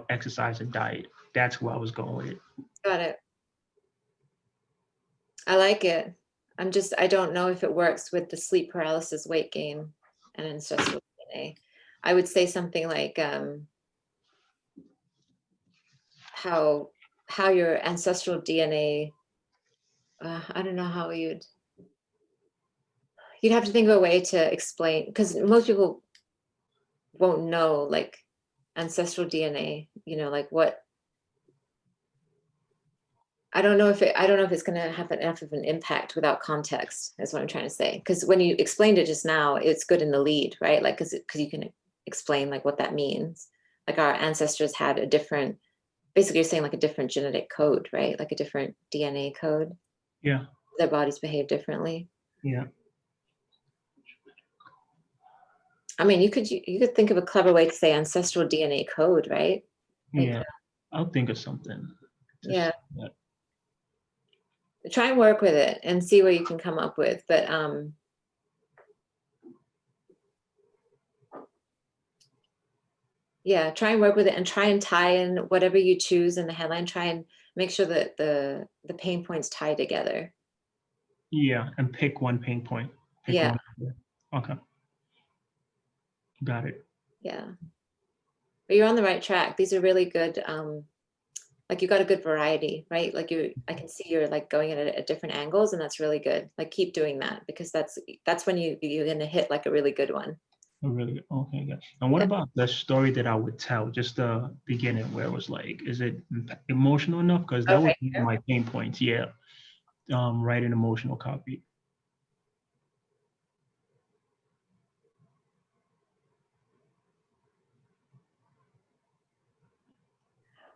C: exercise and diet. That's where I was going with it.
A: Got it. I like it. I don't know if it works with the sleep paralysis, weight gain, and ancestral DNA. I would say something like how your ancestral DNA, I don't know how you'd have to think of a way to explain, because most people won't know like ancestral DNA, you know, like what, I don't know if it's going to have enough of an impact without context, is what I'm trying to say. Because when you explained it just now, it's good in the lead, right? Like, because you can explain like what that means. Like our ancestors had a different, basically you're saying like a different genetic code, right? Like a different DNA code.
C: Yeah.
A: Their bodies behave differently.
C: Yeah.
A: I mean, you could think of a clever way to say ancestral DNA code, right? Like,
C: Yeah. I'll think of something.
A: Yeah. Try and work with it and see what you can come up with. But yeah, try and work with it and try and tie in whatever you choose in the headline. Try and make sure that the pain points tie together.
C: Yeah, and pick one pain point.
A: Yeah.
C: Okay. Got it.
A: Yeah. But you're on the right track. These are really good. Like you got a good variety, right? Like I can see you're like going at different angles, and that's really good. Like keep doing that, because that's when you're gonna hit like a really good one.
C: Oh, really? Okay, good. And what about the story that I would tell? Just the beginning, where it was like, is it emotional enough? Because that was one of my pain points. Yeah. Write an emotional copy.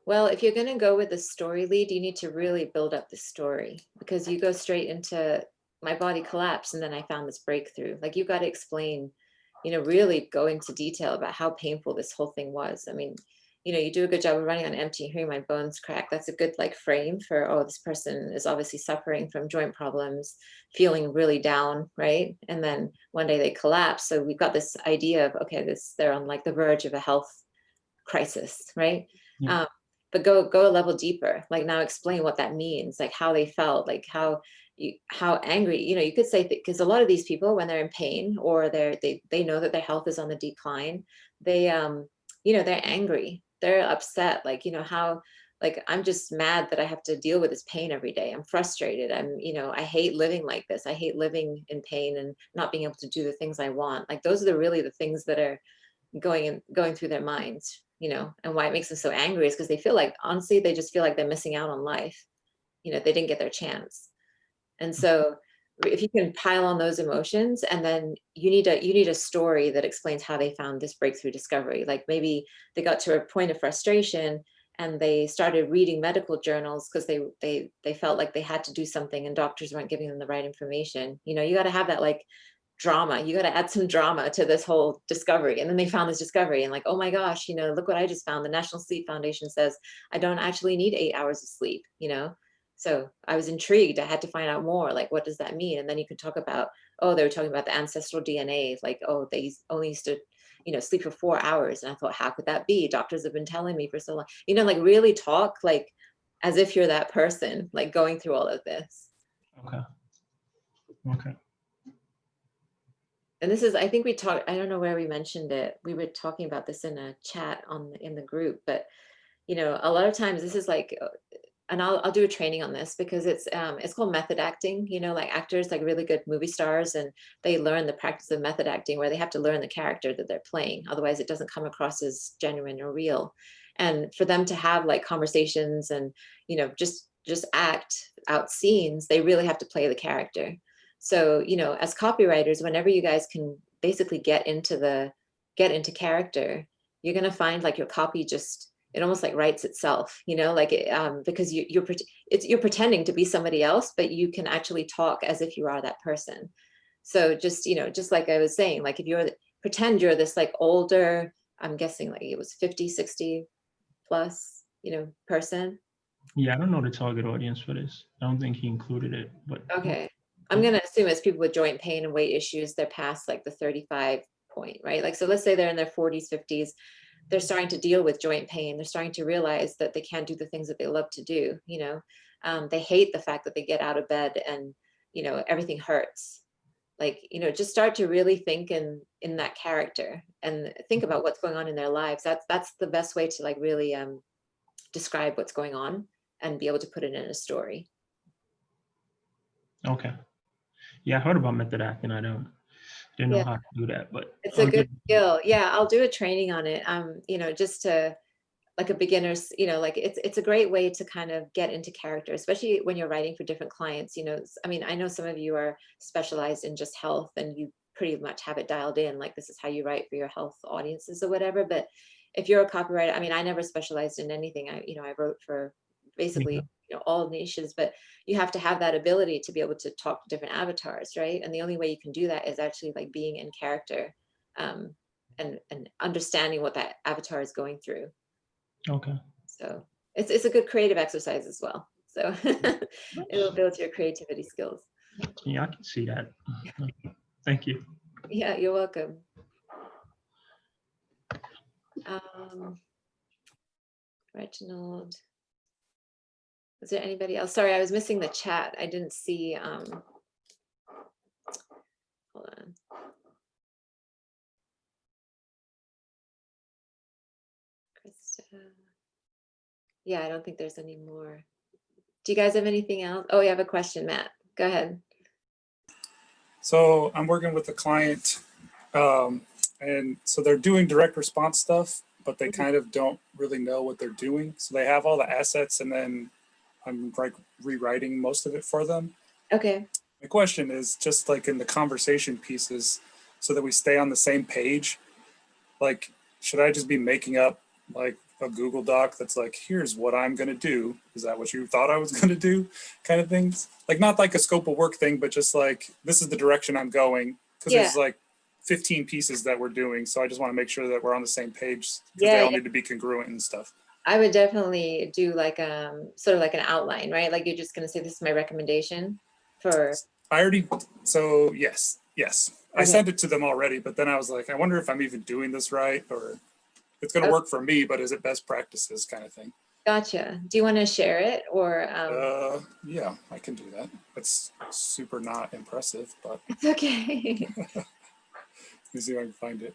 A: Well, if you're going to go with the story lead, you need to really build up the story, because you go straight into my body collapsed and then I found this breakthrough. Like you got to explain, you know, really go into detail about how painful this whole thing was. I mean, you know, you do a good job of running on empty, hearing my bones crack. That's a good like frame for, oh, this person is obviously suffering from joint problems, feeling really down, right? And then one day they collapse. So we've got this idea of, okay, they're on like the verge of a health crisis, right?
C: Yeah.
A: But go a level deeper. Like now explain what that means, like how they felt, like how angry, you know, you could say, because a lot of these people, when they're in pain or they know that their health is on the decline, they, you know, they're angry, they're upset. Like, you know, how, like, I'm just mad that I have to deal with this pain every day. I'm frustrated. You know, I hate living like this. I hate living in pain and not being able to do the things I want. Like those are really the things that are going through their minds, you know. And why it makes them so angry is because they feel like, honestly, they just feel like they're missing out on life. You know, they didn't get their chance. And so if you can pile on those emotions, and then you need a story that explains how they found this breakthrough discovery. Like maybe they got to a point of frustration and they started reading medical journals because they felt like they had to do something and doctors weren't giving them the right information. You know, you got to have that like drama. You got to add some drama to this whole discovery. And then they found this discovery and like, oh my gosh, you know, look what I just found. The National Sleep Foundation says I don't actually need 8 hours of sleep, you know? So I was intrigued. I had to find out more, like, what does that mean? And then you could talk about, oh, they were talking about the ancestral DNA, like, oh, they only used to, you know, sleep for 4 hours. And I thought, how could that be? Doctors have been telling me for so long, you know, like really talk like as if you're that person, like going through all of this.
C: Okay. Okay.
A: And this is, I think we talked, I don't know where we mentioned it. We were talking about this in a chat in the group, but you know, a lot of times this is like, and I'll do a training on this because it's called method acting. You know, like actors, like really good movie stars, and they learn the practice of method acting where they have to learn the character that they're playing. Otherwise it doesn't come across as genuine or real. And for them to have like conversations and, you know, just act out scenes, they really have to play the character. So, you know, as copywriters, whenever you guys can basically get into character, you're going to find like your copy just, it almost like writes itself, you know, like because you're pretending to be somebody else, but you can actually talk as if you are that person. So just, you know, just like I was saying, like if pretend you're this like older, I'm guessing like it was 50, 60 plus, you know, person.
C: Yeah, I don't know the target audience for this. I don't think he included it, but
A: okay. I'm going to assume it's people with joint pain and weight issues. They're past like the 35 point, right? Like, so let's say they're in their 40s, 50s. They're starting to deal with joint pain. They're starting to realize that they can't do the things that they love to do. You know, they hate the fact that they get out of bed and, you know, everything hurts. Like, you know, just start to really think in that character and think about what's going on in their lives. That's the best way to like really describe what's going on and be able to put it in a story.
C: okay. Yeah, I heard about method acting. I didn't know
A: Yeah.
C: how to do that, but
A: It's a good skill. Yeah, I'll do a training on it. You know, just to like a beginner's, you know, like it's a great way to kind of get into character, especially when you're writing for different clients. You know, I mean, I know some of you are specialized in just health and you pretty much have it dialed in, like this is how you write for your health audiences or whatever. But if you're a copywriter, I mean, I never specialized in anything. I wrote for basically, you know, all niches, but you have to have that ability to be able to talk to different avatars, right? And the only way you can do that is actually like being in character, and understanding what that avatar is going through.
C: Okay.
A: So it's a good creative exercise as well. So it'll build your creativity skills.
C: Yeah, I can see that. Thank you.
A: Yeah, you're welcome. Reginald. Is there anybody else? Sorry, I was missing the chat. I didn't see. Hold on. Krista. Yeah, I don't think there's any more. Do you guys have anything else? Oh, you have a question, Matt. Go ahead.
G: So I'm working with a client, and so they're doing direct response stuff, but they kind of don't really know what they're doing. So they have all the assets, and then I'm like rewriting most of it for them.
A: Okay.
G: My question is just like in the conversation pieces, so that we stay on the same page. Like, should I just be making up like a Google Doc that's like, here's what I'm going to do? Is that what you thought I was going to do? Kind of things. Like, not like a scope of work thing, but just like, this is the direction I'm going. Because there's like 15 pieces that we're doing. So I just want to make sure that we're on the same page because they all need to be congruent and stuff. I
A: would definitely do like sort of like an outline, right? Like you're just going to say, this is my recommendation for. I already, so yes. Okay. I sent it to them already, but then I was like, I wonder if I'm even doing this right, or it's going to work for me, but is it best practices kind of thing? Gotcha. Do you want to share it or? Yeah, I can do that. It's super not impressive, but. It's okay. Let me see if I can find it.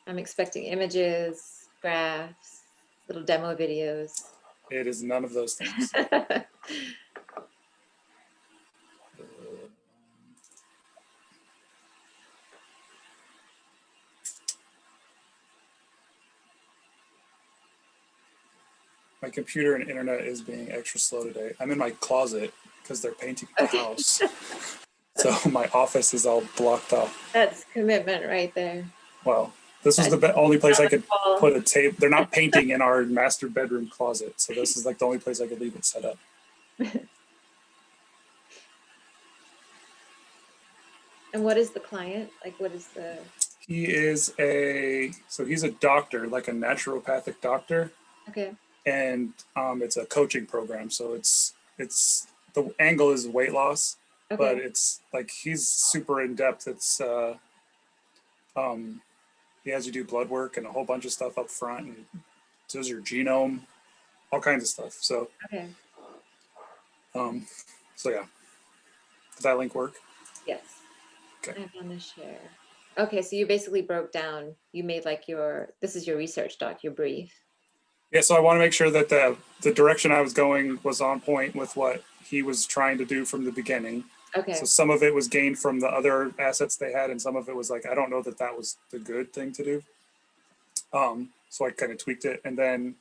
A: I'm expecting images, graphs, little demo videos. It is none of those things. My computer and internet is being extra slow today. I'm in my closet because they're painting the house. So my office is all blocked off. That's commitment right there. Well,
G: This was the only place I could put a tape. They're not painting in our master bedroom closet. So this is like the only place I could leave it set up.
A: And what is the client? Like, what is the?
G: He is he's a doctor, like a naturopathic doctor.
A: Okay.
G: And it's a coaching program. So it's the angle is weight loss,
A: Okay.
G: but it's like he's super in depth. It's he has you do blood work and a whole bunch of stuff up front, and does your genome, all kinds of stuff. So
A: okay.
G: So yeah, does that link work?
A: Yes.
G: Okay.
A: I'm on the share. Okay, so you basically broke down. You made like this is your research doc, your brief.
G: Yeah, so I want to make sure that the direction I was going was on point with what he was trying to do from the beginning.
A: Okay.
G: So some of it was gained from the other assets they had, and some of it was like, I don't know that was the good thing to do. So I kind of tweaked it. And then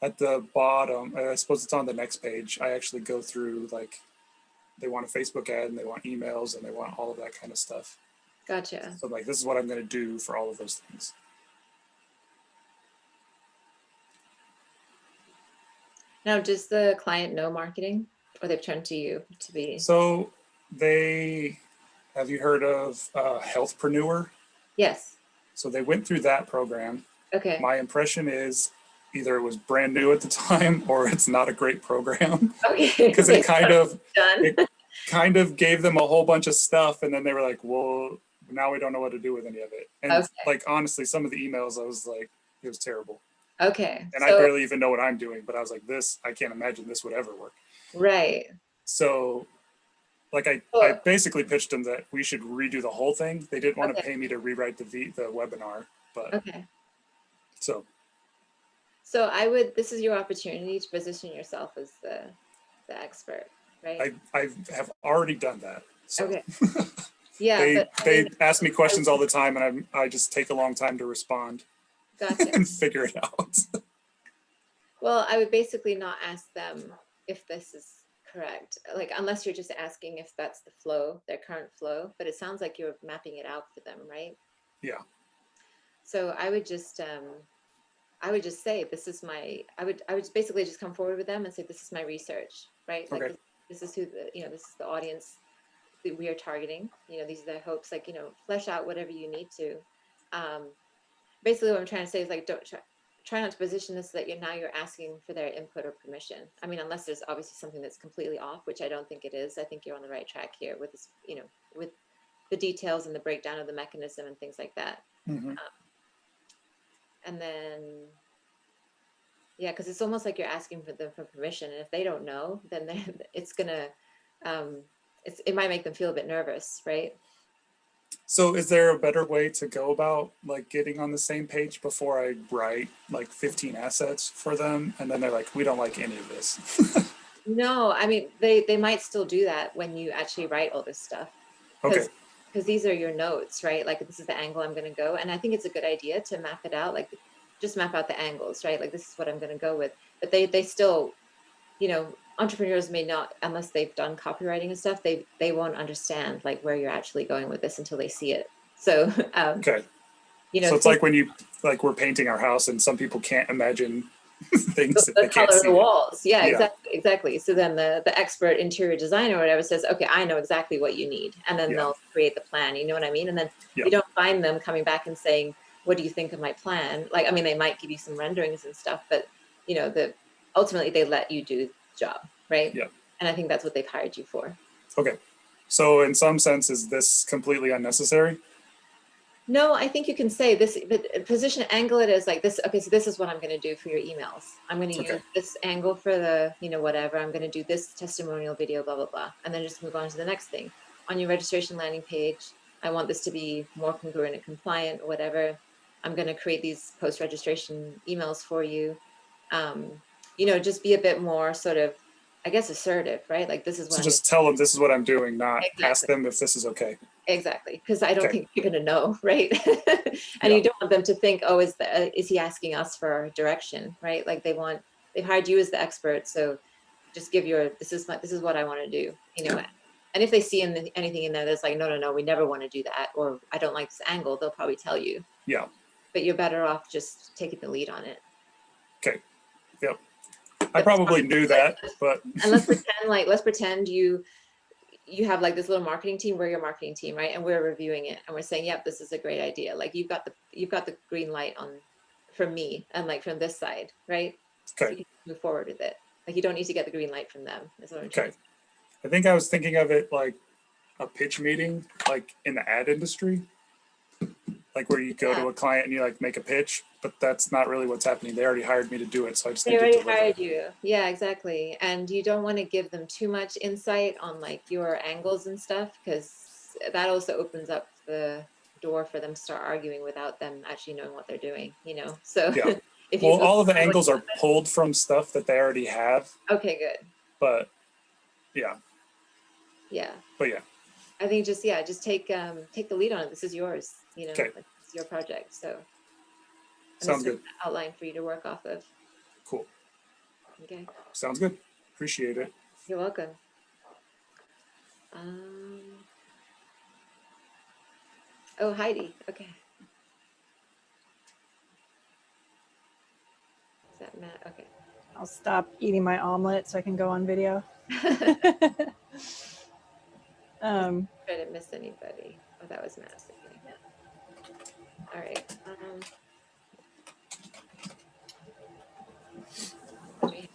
G: at the bottom, I suppose it's on the next page, I actually go through like, they want a Facebook ad and they want emails and they want all of that kind of stuff.
A: Gotcha.
G: So like, this is what I'm going to do for all of those things.
A: Now, does the client know marketing, or they've turned to you to be?
G: So have you heard of Healthpreneur?
A: Yes.
G: So they went through that program.
A: Okay.
G: My impression is either it was brand new at the time or it's not a great program.
A: Okay.
G: Because it
A: Done.
G: kind of gave them a whole bunch of stuff, and then they were like, well, now we don't know what to do with any of it. And like, honestly, some of the emails, I was like, it was terrible.
A: Okay.
G: And I barely even know what I'm doing, but I was like, I can't imagine this would ever work.
A: Right.
G: So like I basically pitched them that we should redo the whole thing. They didn't want to pay me to rewrite the webinar, but
A: okay.
G: So
A: this is your opportunity to position yourself as the expert, right?
G: I have already done that. So.
A: Okay. Yeah.
G: they ask me questions all the time, and I just take a long time to respond.
A: Gotcha.
G: And figure it out.
A: Well, I would basically not ask them if this is correct, like unless you're just asking if that's the flow, their current flow, but it sounds like you're mapping it out for them, right?
G: Yeah.
A: So I would just say, this is I would basically just come forward with them and say, this is my research, right? Like
G: okay.
A: this is who this is the audience that we are targeting. These are their hopes, like, flesh out whatever you need to. Basically what I'm trying to say is like, don't try not to position this so that you're asking for their input or permission. I mean, unless there's obviously something that's completely off, which I don't think it is. I think you're on the right track here with this, with the details and the breakdown of the mechanism and things like that.
G: Mm-hmm.
A: And then, yeah, because it's almost like you're asking for them for permission, and if they don't know, then it's gonna, it might make them feel a bit nervous, right?
G: So is there a better way to go about like getting on the same page before I write like 15 assets for them? And then they're like, we don't like any of this.
A: No, I mean, they might still do that when you actually write all this stuff.
G: Okay.
A: Because these are your notes, right? Like, this is the angle I'm going to go. And I think it's a good idea to map it out, like just map out the angles, right? Like, this is what I'm going to go with. But they still, entrepreneurs may not, unless they've done copywriting and stuff, they won't understand like where you're actually going with this until they see it. So
G: okay. So it's like when we're painting our house and some people can't imagine things that they can't see.
A: The color of the walls. Yeah, exactly. So then the expert interior designer or whatever says, okay, I know exactly what you need. And then they'll create the plan, you know what I mean? And then you don't find them coming back and saying, what do you think of my plan? Like, I mean, they might give you some renderings and stuff, but ultimately they let you do job, right?
G: Yeah.
A: And I think that's what they've hired you for.
G: Okay. So in some sense, is this completely unnecessary?
A: No, I think you can say this, but position, angle it as like this. Okay, so this is what I'm going to do for your emails. I'm going to use this angle for the, whatever. I'm going to do this testimonial video, blah, blah, blah. And then just move on to the next thing. On your registration landing page, I want this to be more congruent and compliant or whatever. I'm going to create these post-registration emails for you. Just be a bit more sort of, I guess, assertive, right? Like, this is what. So
G: just tell them this is what I'm doing, not ask them if this is okay.
A: Exactly, because I don't think you're going to know, right? And you don't want them to think, oh, is he asking us for direction, right? Like they've hired you as the expert, so just give this is what I want to do, And if they see anything in there that's like, no, we never want to do that, or I don't like this angle, they'll probably tell you.
G: Yeah.
A: But you're better off just taking the lead on it.
G: Okay. Yep. I probably knew that, but.
A: And let's pretend you have like this little marketing team. We're your marketing team, right? And we're reviewing it and we're saying, yep, this is a great idea. Like you've got the green light on from me and like from this side, right?
G: Okay.
A: So you can move forward with it. Like you don't need to get the green light from them. That's what I'm trying to say.
G: I think I was thinking of it like a pitch meeting, like in the ad industry, like where you go to a client and you like make a pitch, but that's not really what's happening. They already hired me to do it. So I just
A: They already hired you. Yeah, exactly. And you don't want to give them too much insight on like your angles and stuff, because that also opens up the door for them to start arguing without them actually knowing what they're doing, you know? So
G: Yeah.
A: if
G: well, all of the angles are pulled from stuff that they already have.
A: Okay, good.
G: But yeah.
A: Yeah.
G: But yeah.
A: I think just take the lead on it. This is yours, you know,
G: Okay.
A: It's your project. So
G: sounds good.
A: Outline for you to work off of.
G: Cool.
A: Okay.
G: Sounds good. Appreciate it.
A: You're welcome. Oh, Heidi. Okay. Is that Matt? Okay.
H: I'll stop eating my omelet so I can go on video.
A: Try to miss anybody. Oh, that was Matt. Okay. All right.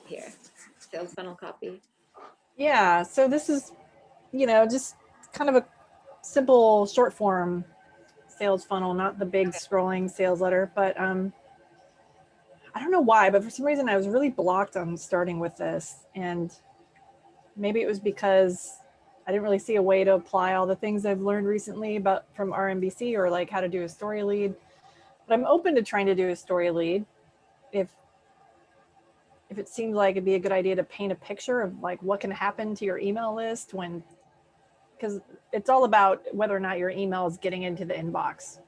A: Here, sales funnel copy.
H: Yeah. So this is, just kind of a simple short form sales funnel, not the big scrolling sales letter, but I don't know why, but for some reason I was really blocked on starting with this, and maybe it was because I didn't really see a way to apply all the things I've learned recently from RMBC, or like how to do a story lead. But I'm open to trying to do a story lead if it seems like it'd be a good idea to paint a picture of like what can happen to your email list because it's all about whether or not your email is getting into the inbox.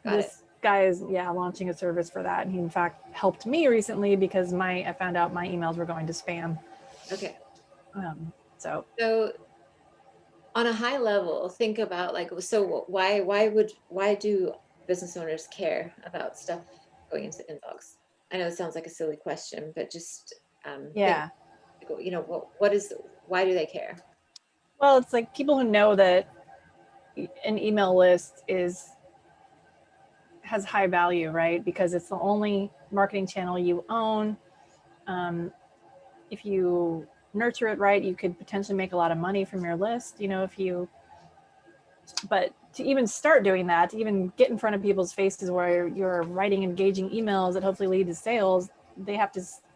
H: This guy is launching a service for that, and he in fact helped me recently because I found out my emails were going to spam.
A: Okay.
H: So
A: on a high level, think about like, so why do business owners care about stuff going into inbox? I know it sounds like a silly question, but just why do they care?
H: Well, it's like people who know that an email list has high value, right? Because it's the only marketing channel you own. If you nurture it right, you could potentially make a lot of money from your list, but to even start doing that, to even get in front of people's faces where you're writing engaging emails that hopefully lead to sales,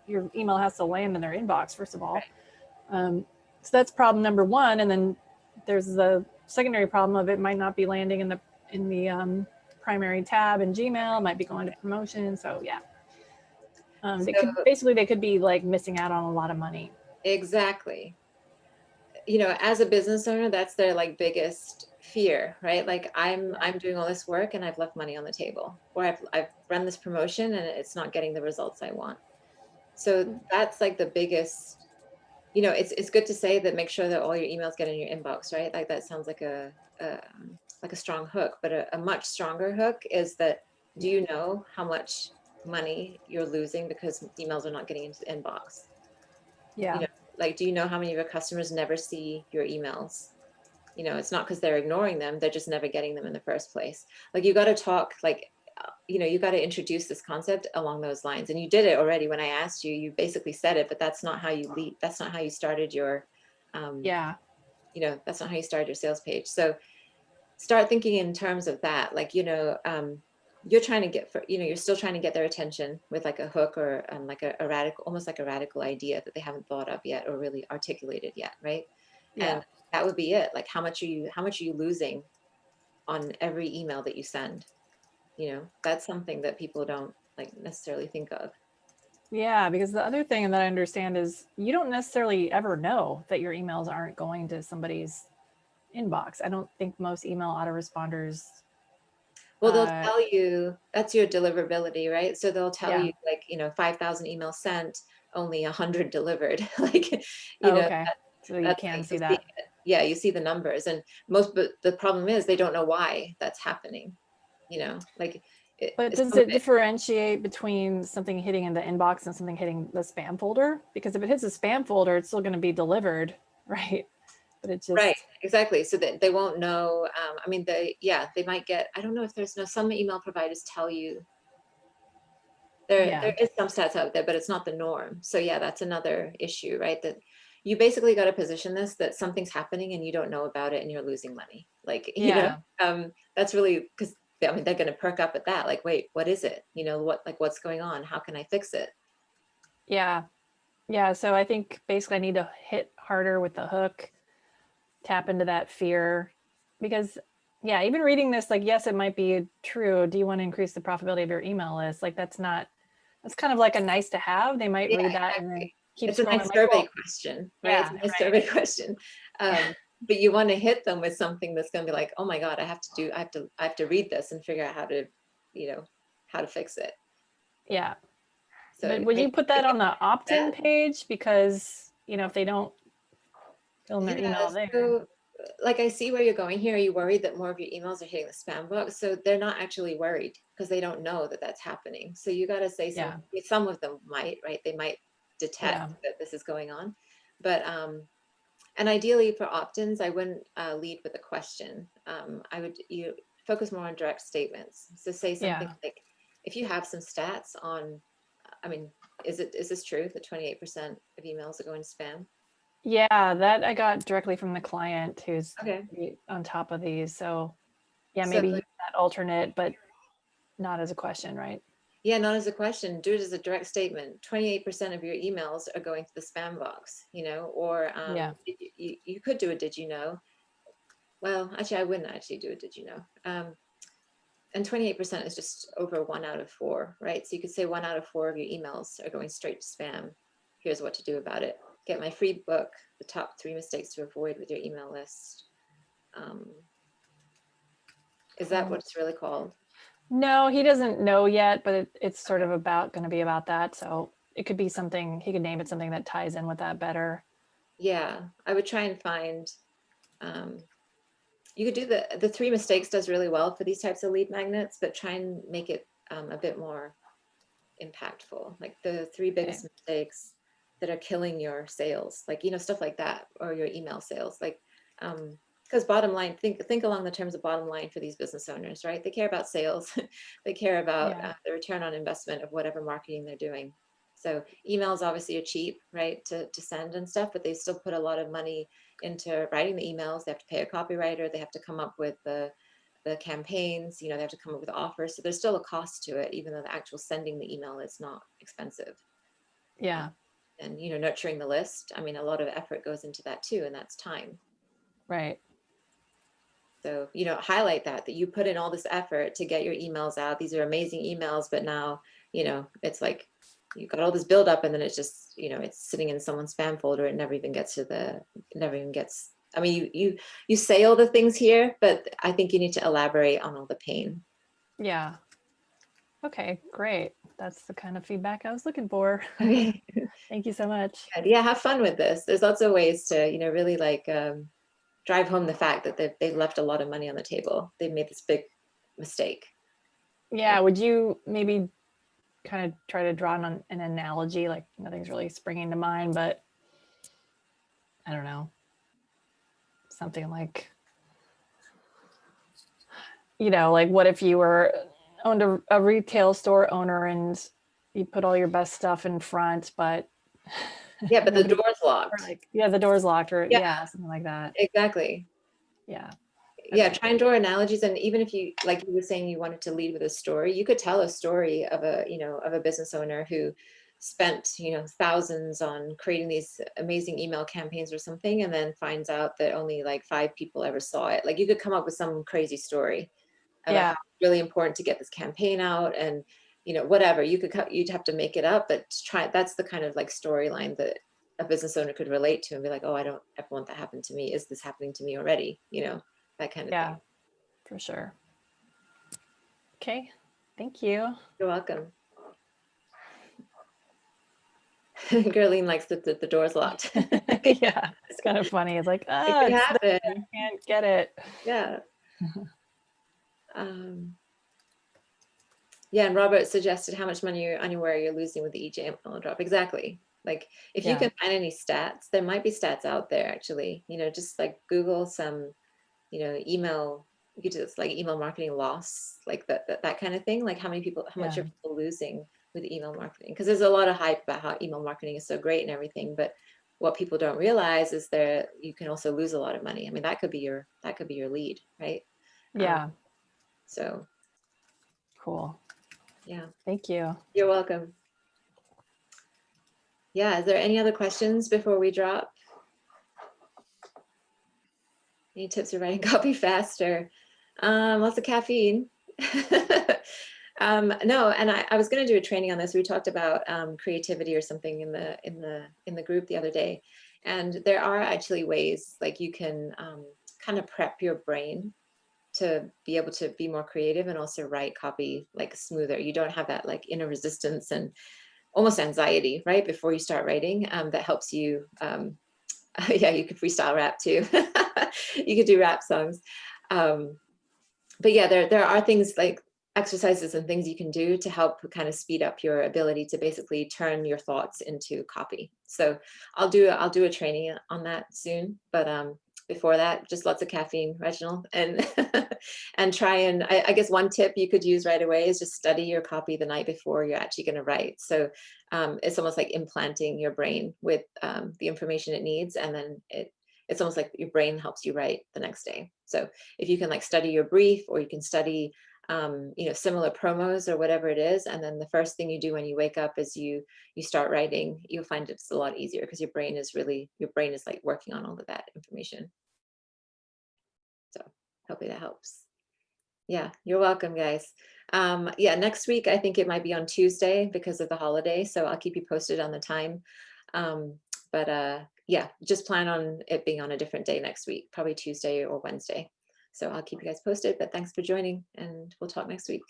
H: your email has to land in their inbox, first of all. So that's problem number one. And then there's the secondary problem of it might not be landing in the primary tab in Gmail, might be going to promotion. So yeah. They could be like missing out on a lot of money.
A: Exactly. As a business owner, that's their like biggest fear, right? Like I'm doing all this work and I've left money on the table, or I've run this promotion and it's not getting the results I want. So that's like the biggest, it's good to say that make sure that all your emails get in your inbox, right? Like that sounds like a strong hook, but a much stronger hook is that, do you know how much money you're losing because emails are not getting into the inbox?
H: Yeah.
A: Like, do you know how many of your customers never see your emails? It's not because they're ignoring them, they're just never getting them in the first place. Like you got to talk, like, you got to introduce this concept along those lines. And you did it already when I asked you, you basically said it, but that's not how you lead. That's not how you started your, that's not how you started your sales page. So start thinking in terms of that. Like, you're trying to get you're still trying to get their attention with like a hook or like almost like a radical idea that they haven't thought of yet or really articulated yet, right? Yeah. And that would be it. Like how much are you losing on every email that you send? That's something that people don't like necessarily think of. Yeah,
H: because the other thing that I understand is you don't necessarily ever know that your emails aren't going to somebody's inbox. I don't think most email autoresponders.
A: Well, they'll tell you that's your deliverability, right? So they'll tell you like, 5,000 emails sent, only 100 delivered. Like,
H: So you can see that.
A: Yeah, you see the numbers, and but the problem is they don't know why that's happening. You know, like.
H: But does it differentiate between something hitting in the inbox and something hitting the spam folder? Because if it hits the spam folder, it's still going to be delivered, right? But it just
A: right, exactly. So that they won't know. I mean, they might get. I don't know if there's some email providers tell you. There is some stats out there, but it's not the norm. So yeah, that's another issue, right? That you basically got to position this that something's happening and you don't know about it and you're losing money. Like you know, that's really because. I mean, they're going to perk up at that. Like, wait, what is it? You know, what's going on? How can I fix it?
H: Yeah. Yeah. So I think basically I need to hit harder with the hook, tap into that fear, because yeah, even reading this, like, yes, it might be true. Do you want to increase the profitability of your email list? Like, that's kind of like a nice to have. They might read that and then keep
A: it's a
H: scrolling.
A: nice survey question, right?
H: Yeah,
A: It's a nice survey question. But you want to hit them with something that's going to be like, oh my God, I have to read this and figure out how to, you know, how to fix it.
H: Yeah.
A: So
H: but would you put that on the opt-in page? Because, you know, if they don't fill in their email there.
A: So, like, I see where you're going here. Are you worried that more of your emails are hitting the spam box? So they're not actually worried because they don't know that that's happening. So you got to say something. Some of them might, right? They might detect that this is going on. But and ideally for opt-ins, I wouldn't lead with a question. I would focus more on direct statements. So say something like, if you have some stats on, I mean, is this true that 28% of emails are going to spam?
H: Yeah, that I got directly from the client who's on top of these. So yeah, maybe use that alternate, but not as a question, right?
A: Yeah, not as a question. Do it as a direct statement. 28% of your emails are going to the spam box, you know, or you could do a did you know? Well, actually, I wouldn't actually do a did you know? And 28% is just over 1 out of 4, right? So you could say 1 out of 4 of your emails are going straight to spam. Here's what to do about it. Get my free book, The Top 3 Mistakes to Avoid with Your Email List. Is that what it's really called?
H: No, he doesn't know yet, but it's sort of going to be about that. So it could be something, he could name it something that ties in with that better.
A: Yeah, I would try and find, you could do the 3 mistakes does really well for these types of lead magnets, but try and make it a bit more impactful. Like the 3 biggest mistakes that are killing your sales, like, you know, stuff like that, or your email sales, like, because bottom line, think along the terms of bottom line for these business owners, right? They care about sales. They care about the return on investment of whatever marketing they're doing. So emails obviously are cheap, right, to send and stuff, but they still put a lot of money into writing the emails. They have to pay a copywriter. They have to come up with the campaigns, you know, they have to come up with offers. So there's still a cost to it, even though the actual sending the email is not expensive.
H: Yeah.
A: And, you know, nurturing the list. I mean, a lot of effort goes into that too, and that's time.
H: Right.
A: So, you know, highlight that you put in all this effort to get your emails out. These are amazing emails, but now, you know, it's like you got all this buildup and then it's just, you know, it's sitting in someone's spam folder. It never even gets I mean, you say all the things here, but I think you need to elaborate on all the pain.
H: Yeah. Okay, great. That's the kind of feedback I was looking for.
A: Okay.
H: Thank you so much.
A: Yeah, have fun with this. There's lots of ways to, you know, really like drive home the fact that they've left a lot of money on the table. They've made this big mistake.
H: Yeah, would you maybe kind of try to draw on an analogy? Like, nothing's really springing to mind, but I don't know. Something like, you know, like what if you owned a retail store owner and you put all your best stuff in front, but
A: yeah, but the door's locked.
H: Like, yeah, the door's locked, or something like that.
A: Exactly.
H: Yeah.
A: Yeah, try and draw analogies. And even if you, like you were saying, you wanted to lead with a story, you could tell a story of a business owner who spent, you know, thousands on creating these amazing email campaigns or something, and then finds out that only like 5 people ever saw it. Like you could come up with some crazy story about how it's really important to get this campaign out, and, you know, whatever you'd have to make it up, but that's the kind of like storyline that a business owner could relate to and be like, oh, I don't ever want that happen to me. Is this happening to me already? You know, that kind of thing.
H: Yeah, for sure. Okay, thank you.
A: You're welcome. Gerline likes that the door's locked.
H: Yeah, it's kind of funny. It's like,
A: It
H: oh,
A: could
H: it's there.
A: happen.
H: I can't get it.
A: Yeah. Yeah, and Robert suggested how much money anywhere you're losing with the each email drop. Exactly. Like if you
H: Yeah.
A: can find any stats, there might be stats out there actually, you know, just like Google some, you know, email, you could just like email marketing loss, like that kind of thing. Like how much
H: Yeah.
A: are people losing with email marketing? Because there's a lot of hype about how email marketing is so great and everything, but what people don't realize is you can also lose a lot of money. I mean, that could be your lead, right?
H: Yeah.
A: So
H: Cool.
A: yeah.
H: Thank you.
A: You're welcome. Yeah, is there any other questions before we drop? Any tips for writing copy faster? Lots of caffeine. No, and I was going to do a training on this. We talked about creativity or something in the group the other day, and there are actually ways like you can kind of prep your brain to be able to be more creative and also write copy like smoother. You don't have that like inner resistance and almost anxiety right before you start writing. That helps you. Yeah, you could freestyle rap too. You could do rap songs. But yeah, there are things like exercises and things you can do to help kind of speed up your ability to basically turn your thoughts into copy. So I'll do a training on that soon. But before that, just lots of caffeine, Reginald, and and try and I guess one tip you could use right away is just study your copy the night before you're actually going to write. So it's almost like implanting your brain with the information it needs, and then it's almost like your brain helps you write the next day. So if you can like study your brief, or you can study you know, similar promos or whatever it is, and then the first thing you do when you wake up is you start writing, you'll find it's a lot easier because your brain is like working on all of that information. So hopefully that helps. Yeah, you're welcome, guys. Yeah, next week I think it might be on Tuesday because of the holiday, so I'll keep you posted on the time. But yeah, just plan on it being on a different day next week, probably Tuesday or Wednesday. So I'll keep you guys posted, but thanks for joining, and we'll talk next week.